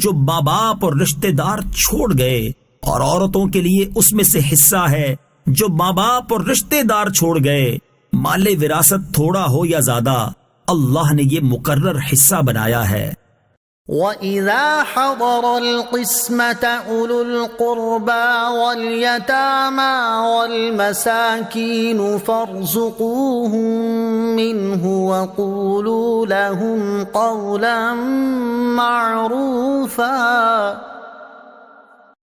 جو ماں باپ اور رشتہ دار چھوڑ گئے، اور عورتوں کے لیے اس میں سے حصہ ہے جو ماں باپ اور رشتہ دار چھوڑ گئے۔ مال وراثت تھوڑا ہو یا زیادہ، اللہ نے یہ مقرر حصہ بنایا ہے۔ وَإِذَا حَضَرَ الْقِسْمَةَ أُولُو الْقُرْبَى وَالْيَتَامَى وَالْمَسَاكِينُ فَارْزُقُوهُم مِّنْهُ وَقُولُوا لَهُمْ قَوْلًا مَّعْرُوفًا۔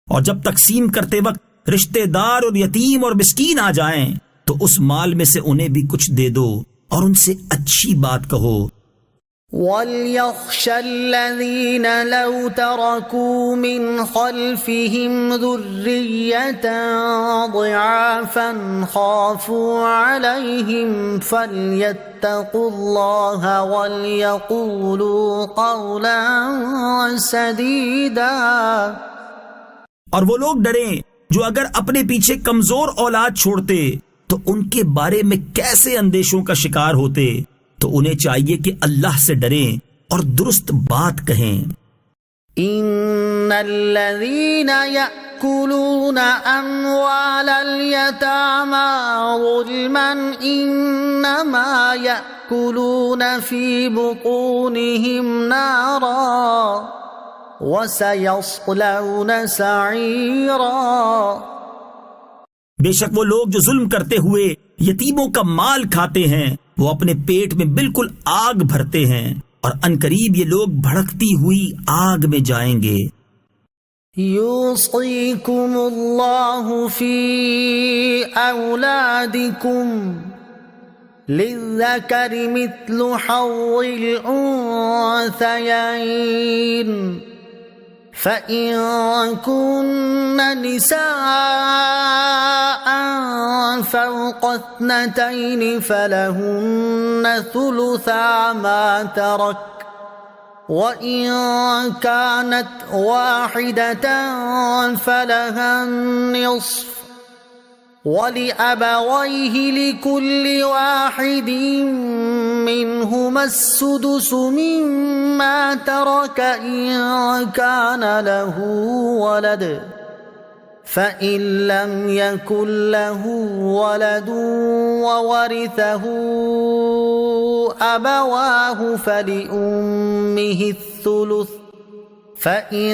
اور جب تقسیم کرتے وقت رشتہ دار اور یتیم اور مسکین آ جائیں تو اس مال میں سے انہیں بھی کچھ دے دو اور ان سے اچھی بات کہو۔ وَلْيَخْشَ الَّذِينَ لَوْ تَرَكُوا مِنْ خَلْفِهِمْ ذُرِّيَّةً ضِعَافًا خَافُوا عَلَيْهِمْ فَلْيَتَّقُوا اللَّهَ وَلْيَقُولُوا قَوْلًا سَدِيدًا۔ اور وہ لوگ ڈریں جو اگر اپنے پیچھے کمزور اولاد چھوڑتے تو ان کے بارے میں کیسے اندیشوں کا شکار ہوتے، تو انہیں چاہیے کہ اللہ سے ڈریں اور درست بات کہیں۔ ان الذين يأكلون اموال اليتامى ظلما انما يأكلون في بطونهم نارا وسيصلون سعيرا۔ بے شک وہ لوگ جو ظلم کرتے ہوئے یتیموں کا مال کھاتے ہیں وہ اپنے پیٹ میں بالکل آگ بھرتے ہیں، اور عنقریب یہ لوگ بھڑکتی ہوئی آگ میں جائیں گے۔ یوصیکم اللہ فی اولادکم للذکر مثل حظ الانثیین فَإِن كُنَّ نِسَاءً فَوْقَ اثْنَتَيْنِ فَلَهُنَّ ثُلُثَا مَا تَرَكَ وَإِن كَانَتْ وَاحِدَةً فَلَهَا النِّصْفُ وَلِأَبَوَيْهِ لِكُلِّ وَاحِدٍ مِّنْهُمَا السُّدُسُ مِمَّا تَرَكَ إِن كَانَ لَهُ وَلَدٌ فَإِن لَّمْ يَكُن لَّهُ وَلَدٌ وَوَرِثَهُ أَبَوَاهُ فَلِأُمِّهِ الثُّلُثُ فَإِن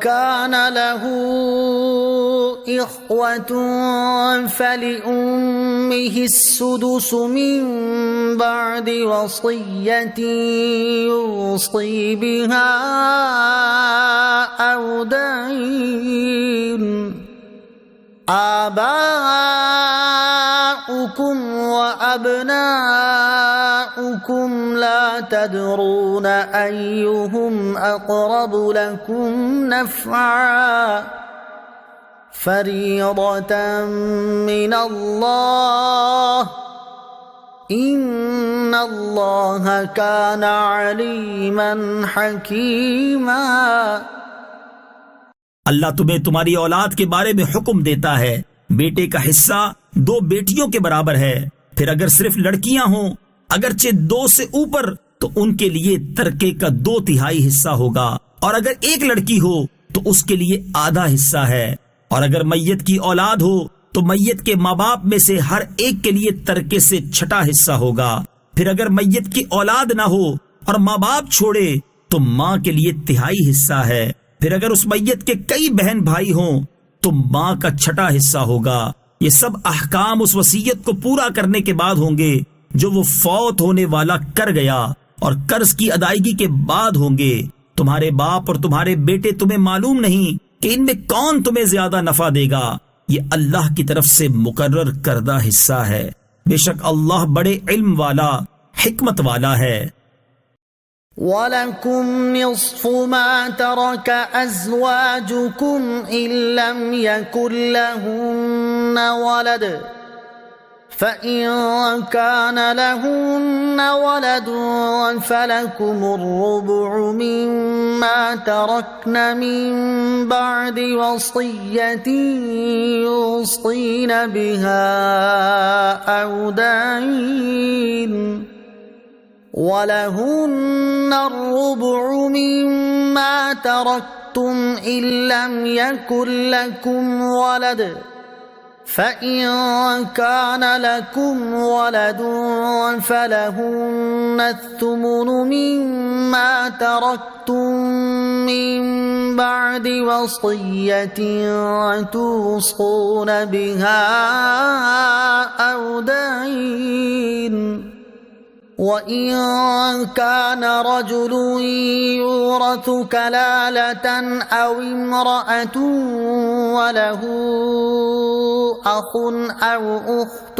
كَانَ لَهُ إِخْوَةٌ فَلِأُمِّهِ السُّدُسُ مِن بَعْدِ وَصِيَّةٍ يُوصِي بِهَا أَوْ دَيْنٍ۔ آباؤكم وأبناؤكم لا تدرون أيهم أقرب لكم نفعا فريضة من الله إن الله كان عليما حكيما۔ اللہ تمہیں تمہاری اولاد کے بارے میں حکم دیتا ہے، بیٹے کا حصہ 2 بیٹیوں کے برابر ہے، پھر اگر صرف لڑکیاں ہوں اگرچہ 2 سے اوپر تو ان کے لیے ترکے کا 2/3 حصہ ہوگا، اور اگر ایک لڑکی ہو تو اس کے لیے آدھا حصہ ہے، اور اگر میت کی اولاد ہو تو میت کے ماں باپ میں سے ہر ایک کے لیے ترکے سے 6واں حصہ ہوگا، پھر اگر میت کی اولاد نہ ہو اور ماں باپ چھوڑے تو ماں کے لیے 1/3 حصہ ہے، پھر اگر اس میت کے کئی بہن بھائی ہوں تو ماں کا 6واں حصہ ہوگا۔ یہ سب احکام اس وصیت کو پورا کرنے کے بعد ہوں گے جو وہ فوت ہونے والا کر گیا، اور قرض کی ادائیگی کے بعد ہوں گے۔ تمہارے باپ اور تمہارے بیٹے تمہیں معلوم نہیں کہ ان میں کون تمہیں زیادہ نفع دے گا، یہ اللہ کی طرف سے مقرر کردہ حصہ ہے۔ بے شک اللہ بڑے علم والا حکمت والا ہے۔ وَلَكُمْ نِصْفُ مَا تَرَكَ أَزْوَاجُكُمْ إِن لَّمْ يَكُن لَّهُنَّ وَلَدٌ فَإِن كَانَ لَهُنَّ وَلَدٌ فَلَكُمُ الرُّبُعُ مِمَّا تَرَكْنَ مِن بَعْدِ وَصِيَّةٍ يُوصِينَ بِهَا أَوْ دَيْنٍ وَلَهُنَّ الرُّبُعُ مِمَّا تَرَكْتُمْ إِن لَّمْ يَكُن لَّكُمْ وَلَدٌ فَإِن كَانَ لَكُمْ وَلَدٌ فَلَهُنَّ الثُّمُنُ مِمَّا تَرَكْتُم مِّن بَعْدِ وَصِيَّةٍ تُوصُونَ بِهَا أَوْ دَيْنٍ وَإِن كَانَ رَجُلٌ يُورَثُ كَلَالَةً أَوْ امْرَأَةٌ وَلَهُ أَخٌ أَوْ أُخْتٌ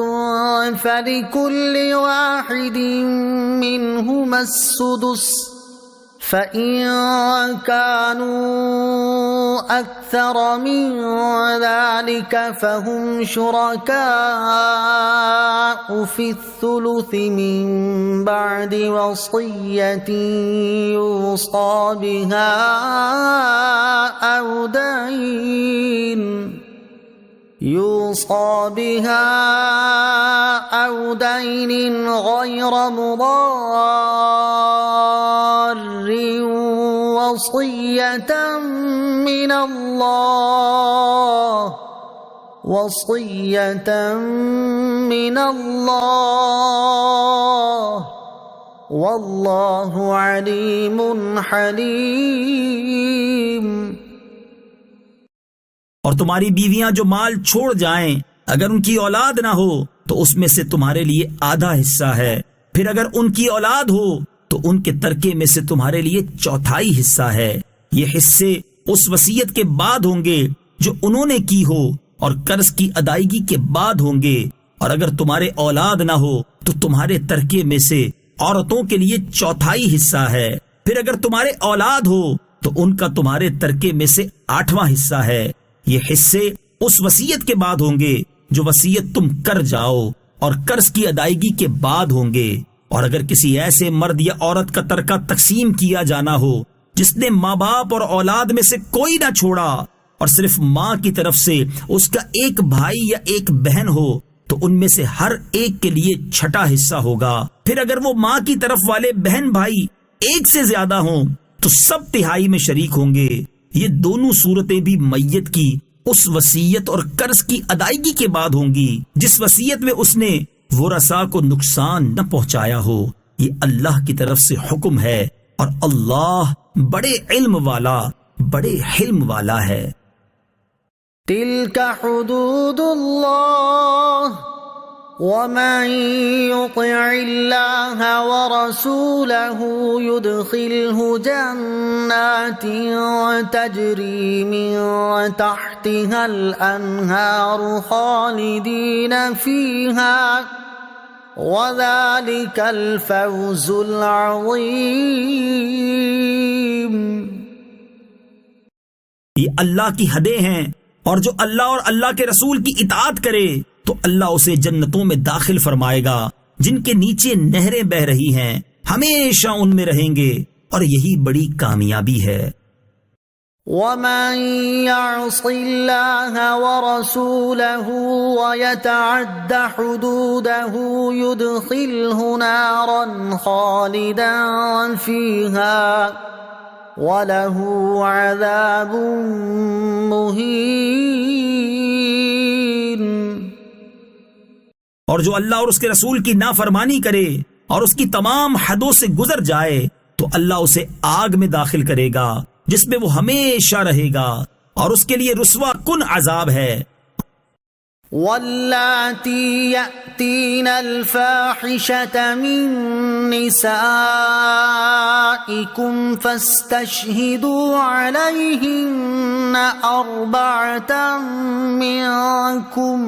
فَلِكُلِّ وَاحِدٍ مِّنْهُمَا السُّدُسُ فَإِن كَانُوا أَكْثَرَ مِن ذَلِكَ فَهُمْ شُرَكَاءُ فِي الثُّلُثِ مِن بَعْدِ وَصِيَّةٍ يُوصَى بِهَا أَوْ دَيْنٍ غَيْرَ مُضَارٍّ وَصِيَّةً مِّنَ اللَّهِ وَاللَّهُ عَلِيمٌ حَلِيمٌ۔ اور تمہاری بیویاں جو مال چھوڑ جائیں اگر ان کی اولاد نہ ہو تو اس میں سے تمہارے لیے آدھا حصہ ہے، پھر اگر ان کی اولاد ہو تو ان کے ترکے میں سے تمہارے لیے چوتھائی حصہ ہے۔ یہ حصے اس وصیت کے بعد ہوں گے جو انہوں نے کی ہو اور قرض کی ادائیگی کے بعد ہوں گے، اور اگر تمہارے اولاد نہ ہو تو تمہارے ترکے میں سے عورتوں کے لیے چوتھائی حصہ ہے، پھر اگر تمہارے اولاد ہو تو ان کا تمہارے ترکے میں سے 8واں حصہ ہے۔ یہ حصے اس وصیت کے بعد ہوں گے جو وصیت تم کر جاؤ اور قرض کی ادائیگی کے بعد ہوں گے۔ اور اگر کسی ایسے مرد یا عورت کا ترکہ تقسیم کیا جانا ہو جس نے ماں باپ اور اولاد میں سے کوئی نہ چھوڑا اور صرف ماں کی طرف سے اس کا ایک بھائی یا ایک بہن ہو تو ان میں سے ہر ایک کے لیے چھٹا حصہ ہوگا، پھر اگر وہ ماں کی طرف والے بہن بھائی ایک سے زیادہ ہوں تو سب تہائی میں شریک ہوں گے۔ یہ دونوں صورتیں بھی میت کی اس وصیت اور قرض کی ادائیگی کے بعد ہوں گی جس وصیت میں اس نے ورثاء کو نقصان نہ پہنچایا ہو۔ یہ اللہ کی طرف سے حکم ہے اور اللہ بڑے علم والا بڑے حلم والا ہے۔ تِلْكَ حُدُودُ اللَّهِ وَمَن يُطِعِ اللَّهَ وَرَسُولَهُ يُدْخِلْهُ جَنَّاتٍ تَجْرِي مِن تَحْتِهَا الْأَنْهَارُ خَالِدِينَ فِيهَا وَذَلِكَ الْفَوْزُ الْعَظِيمُ۔ یہ اللہ کی حدیں ہیں، اور جو اللہ اور اللہ کے رسول کی اطاعت کرے تو اللہ اسے جنتوں میں داخل فرمائے گا جن کے نیچے نہریں بہ رہی ہیں، ہمیشہ ان میں رہیں گے، اور یہی بڑی کامیابی ہے۔ وَمَن يَعْصِ اللَّهَ وَرَسُولَهُ وَيَتَعَدَّ حُدُودَهُ يُدْخِلْهُ نَارًا خَالِدًا فِيهَا وَلَهُ عَذَابٌ مُهِينٌ۔ اور جو اللہ اور اس کے رسول کی نافرمانی کرے اور اس کی تمام حدوں سے گزر جائے تو اللہ اسے آگ میں داخل کرے گا جس میں وہ ہمیشہ رہے گا، اور اس کے لیے رسوا کن عذاب ہے۔ واللاتی یأتین الفاحشة من نسائکم فاستشہدوا علیہن أربعة منکم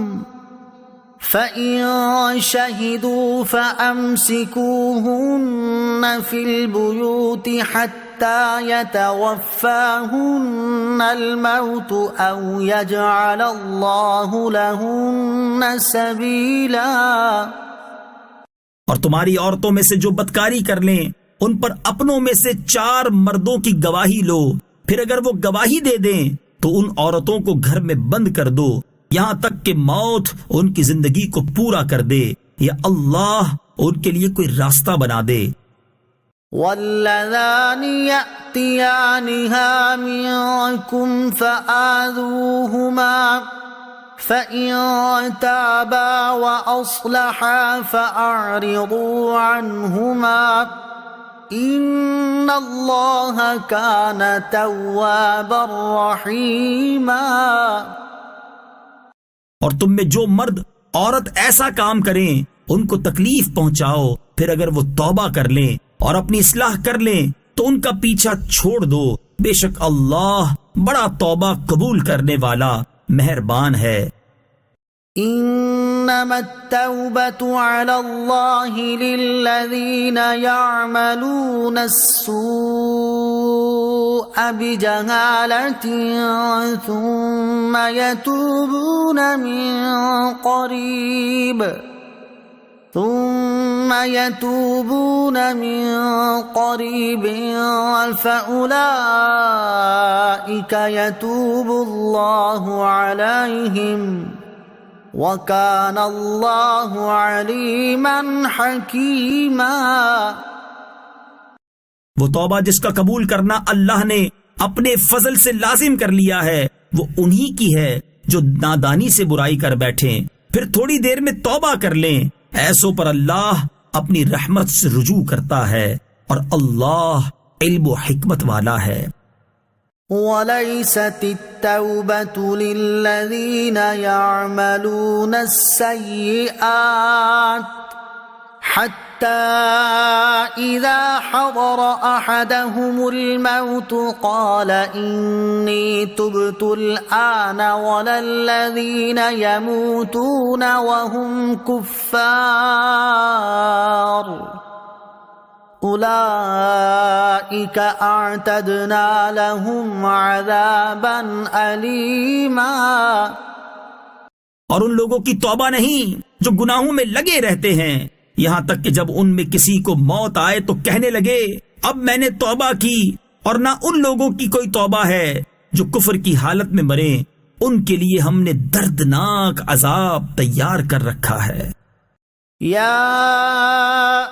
فإن شهدوا فأمسكوهن في البيوت حتى يتوفاهن الموت أو يجعل الله لهن سبيلا۔ اور تمہاری عورتوں میں سے جو بدکاری کر لیں ان پر اپنوں میں سے 4 مردوں کی گواہی لو، پھر اگر وہ گواہی دے دیں تو ان عورتوں کو گھر میں بند کر دو یہاں تک کہ موت ان کی زندگی کو پورا کر دے یا اللہ ان کے لیے کوئی راستہ بنا دے۔ واللذان يأتيانها منكم فآذوهما فإن تابا وأصلحا فأعرضوا عنهما إن الله كان توابا رحيما۔ اور تم میں جو مرد عورت ایسا کام کریں ان کو تکلیف پہنچاؤ، پھر اگر وہ توبہ کر لیں اور اپنی اصلاح کر لیں تو ان کا پیچھا چھوڑ دو، بے شک اللہ بڑا توبہ قبول کرنے والا مہربان ہے۔ انما التوبة على الله للذين يعملون السوء بجهالة ثم يتوبون من قريب فأولئك يتوب الله عليهم وَكَانَ اللَّهُ عَلِيمًا حَكِيمًا۔ وہ توبہ جس کا قبول کرنا اللہ نے اپنے فضل سے لازم کر لیا ہے وہ انہی کی ہے جو نادانی سے برائی کر بیٹھیں پھر تھوڑی دیر میں توبہ کر لیں، ایسوں پر اللہ اپنی رحمت سے رجوع کرتا ہے اور اللہ علم و حکمت والا ہے۔ وَلَيْسَتِ التَّوْبَةُ لِلَّذِينَ يَعْمَلُونَ السَّيِّئَاتِ حَتَّى إِذَا حَضَرَ أَحَدَهُمُ الْمَوْتُ قَالَ إِنِّي تُبْتُ الْآنَ وَلَا الَّذِينَ يَمُوتُونَ وَهُمْ كُفَّارٌ اولئک اعتدنا لهم عذابا علیما۔ اور ان لوگوں کی توبہ نہیں جو گناہوں میں لگے رہتے ہیں یہاں تک کہ جب ان میں کسی کو موت آئے تو کہنے لگے اب میں نے توبہ کی، اور نہ ان لوگوں کی کوئی توبہ ہے جو کفر کی حالت میں مریں، ان کے لیے ہم نے دردناک عذاب تیار کر رکھا ہے۔ يا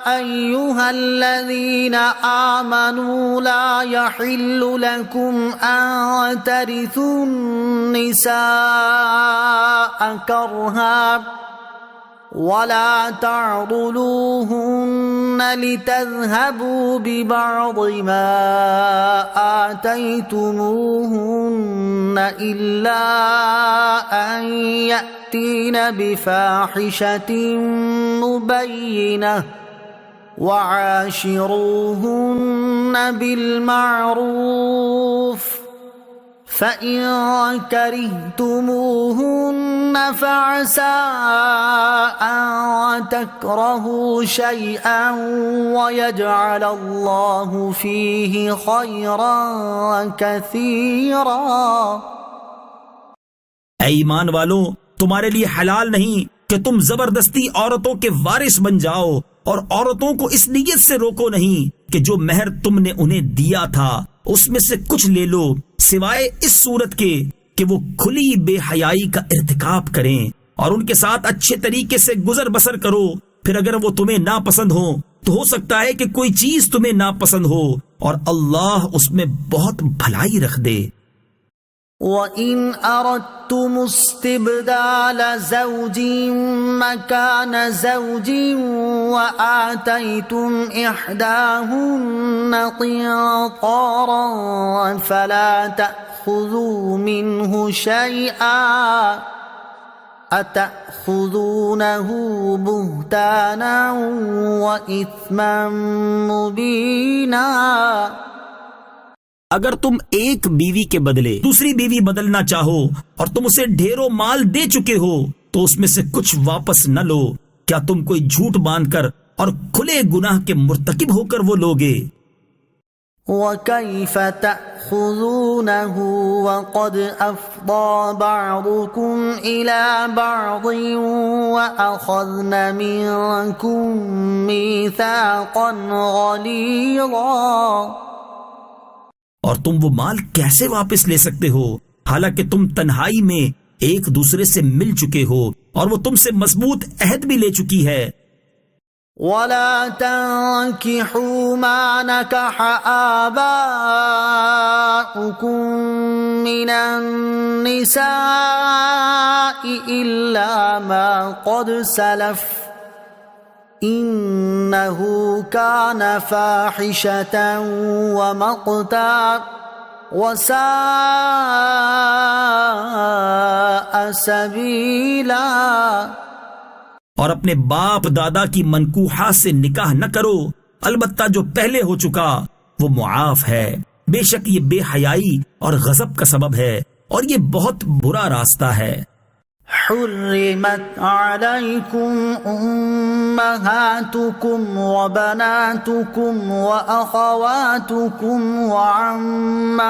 أيها الذين آمنوا لا يحل لكم أن ترثوا النساء كرها ولا تعضلوهن لتذهبوا ببعض ما آتيتموهن إلا أن يأتين بفاحشة مبينة وعاشروهن بالمعروف فإن كرهتموهن فعسى أن تكرهوا شيئا ويجعل الله فيه خيرا كثيرا۔ اے ایمان والو، تمہارے لیے حلال نہیں کہ تم زبردستی عورتوں کے وارث بن جاؤ، اور عورتوں کو اس نیت سے روکو نہیں کہ جو مہر تم نے انہیں دیا تھا اس میں سے کچھ لے لو، سوائے اس صورت کے کہ وہ کھلی بے حیائی کا ارتکاب کریں، اور ان کے ساتھ اچھے طریقے سے گزر بسر کرو، پھر اگر وہ تمہیں ناپسند ہو تو ہو سکتا ہے کہ کوئی چیز تمہیں ناپسند ہو، اور اللہ اس میں بہت بھلائی رکھ دے۔ وَإِنْ أَرَدْتُمُ اسْتِبْدَالَ زَوْجٍ مَّكَانَ زَوْجٍ وَآتَيْتُمْ إِحْدَاهُنَّ قِنطَارًا فَلَا تَأْخُذُوا مِنْهُ شَيْئًا أَتَأْخُذُونَهُ بُهْتَانًا وَإِثْمًا مُّبِينًا۔ اگر تم ایک بیوی کے بدلے دوسری بیوی بدلنا چاہو اور تم اسے ڈھیروں مال دے چکے ہو تو اس میں سے کچھ واپس نہ لو، کیا تم کوئی جھوٹ باندھ کر اور کھلے گناہ کے مرتکب ہو کر وہ لوگے؟ وَكَيْفَ تَأْخُذُونَهُ وَقَدْ أَفْضَى بَعْضُكُمْ إِلَى بَعْضٍ وَأَخَذْنَ مِنكُم مِّيثَاقًا غَلِيظًا؟ اور تم وہ مال کیسے واپس لے سکتے ہو حالانکہ تم تنہائی میں ایک دوسرے سے مل چکے ہو اور وہ تم سے مضبوط عہد بھی لے چکی ہے؟ وَلَا تَنكِحُوا مَا نَكَحَ آبَاؤُكُم مِّنَ النِّسَاءِ إِلَّا مَا قَدْ سَلَفَ إِنَّهُ كَانَ فَاحِشَةً وَمَقْتًا وَسَاءَ سَبِيلًا۔ اور اپنے باپ دادا کی منکوحہ سے نکاح نہ کرو، البتہ جو پہلے ہو چکا وہ معاف ہے، بے شک یہ بے حیائی اور غضب کا سبب ہے اور یہ بہت برا راستہ ہے۔ حرمت علیکم امہاتکم وبناتکم واخواتکم وعماتکم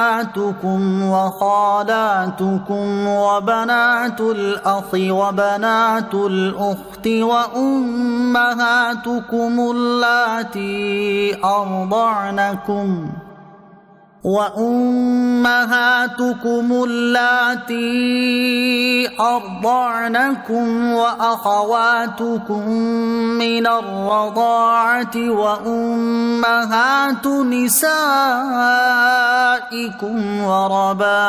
وخالاتکم وبنات الاخ وبنات الاخت وامہاتکم اللاتی ارضعنکم وأمهاتكم اللاتي أرضعنكم وأخواتكم من الرضاعة وأمهات نسائكم وربائبكم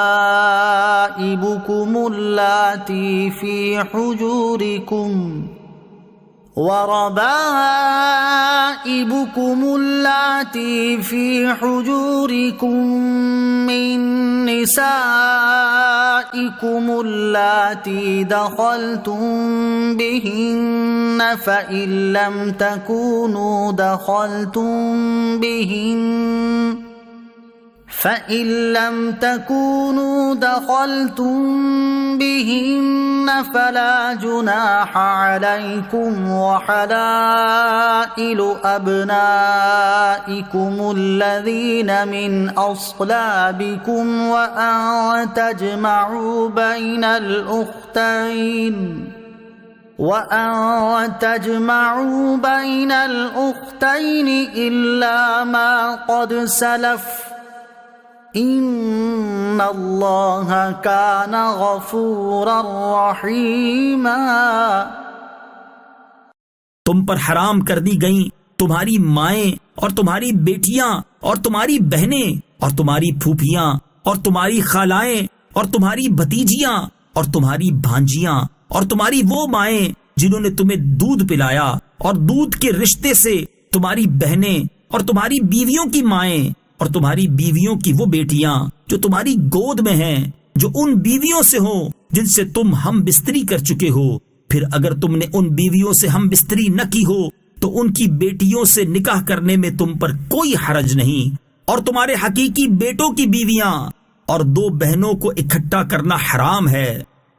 اللاتي في حجوركم من نسائكم اللاتي دخلتم بهن فإن لم تكونوا دخلتم بهن فلا جناح عليكم وحلائل أبنائكم الذين من أصلابكم وأن تجمعوا بين الأختين إلا ما قد سلف ان اللہ کان غفورا رحیما۔ تم پر حرام کر دی گئیں تمہاری مائیں اور تمہاری بیٹیاں اور تمہاری بہنیں اور تمہاری پھوپھیاں اور تمہاری خالائیں اور تمہاری بھتیجیاں اور تمہاری بھانجیاں اور تمہاری وہ مائیں جنہوں نے تمہیں دودھ پلایا اور دودھ کے رشتے سے تمہاری بہنیں اور تمہاری بیویوں کی مائیں اور تمہاری بیویوں کی وہ بیٹیاں جو تمہاری گود میں ہیں، جو ان بیویوں سے ہوں جن سے تم ہم بستری کر چکے ہو۔ پھر اگر تم نے ان بیویوں سے ہم بستری نہ کی ہو تو ان کی بیٹیوں سے نکاح کرنے میں تم پر کوئی حرج نہیں، اور تمہارے حقیقی بیٹوں کی بیویاں اور دو بہنوں کو اکٹھا کرنا حرام ہے،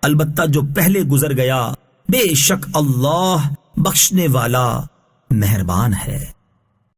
البتہ جو پہلے گزر گیا، بے شک اللہ بخشنے والا مہربان ہے۔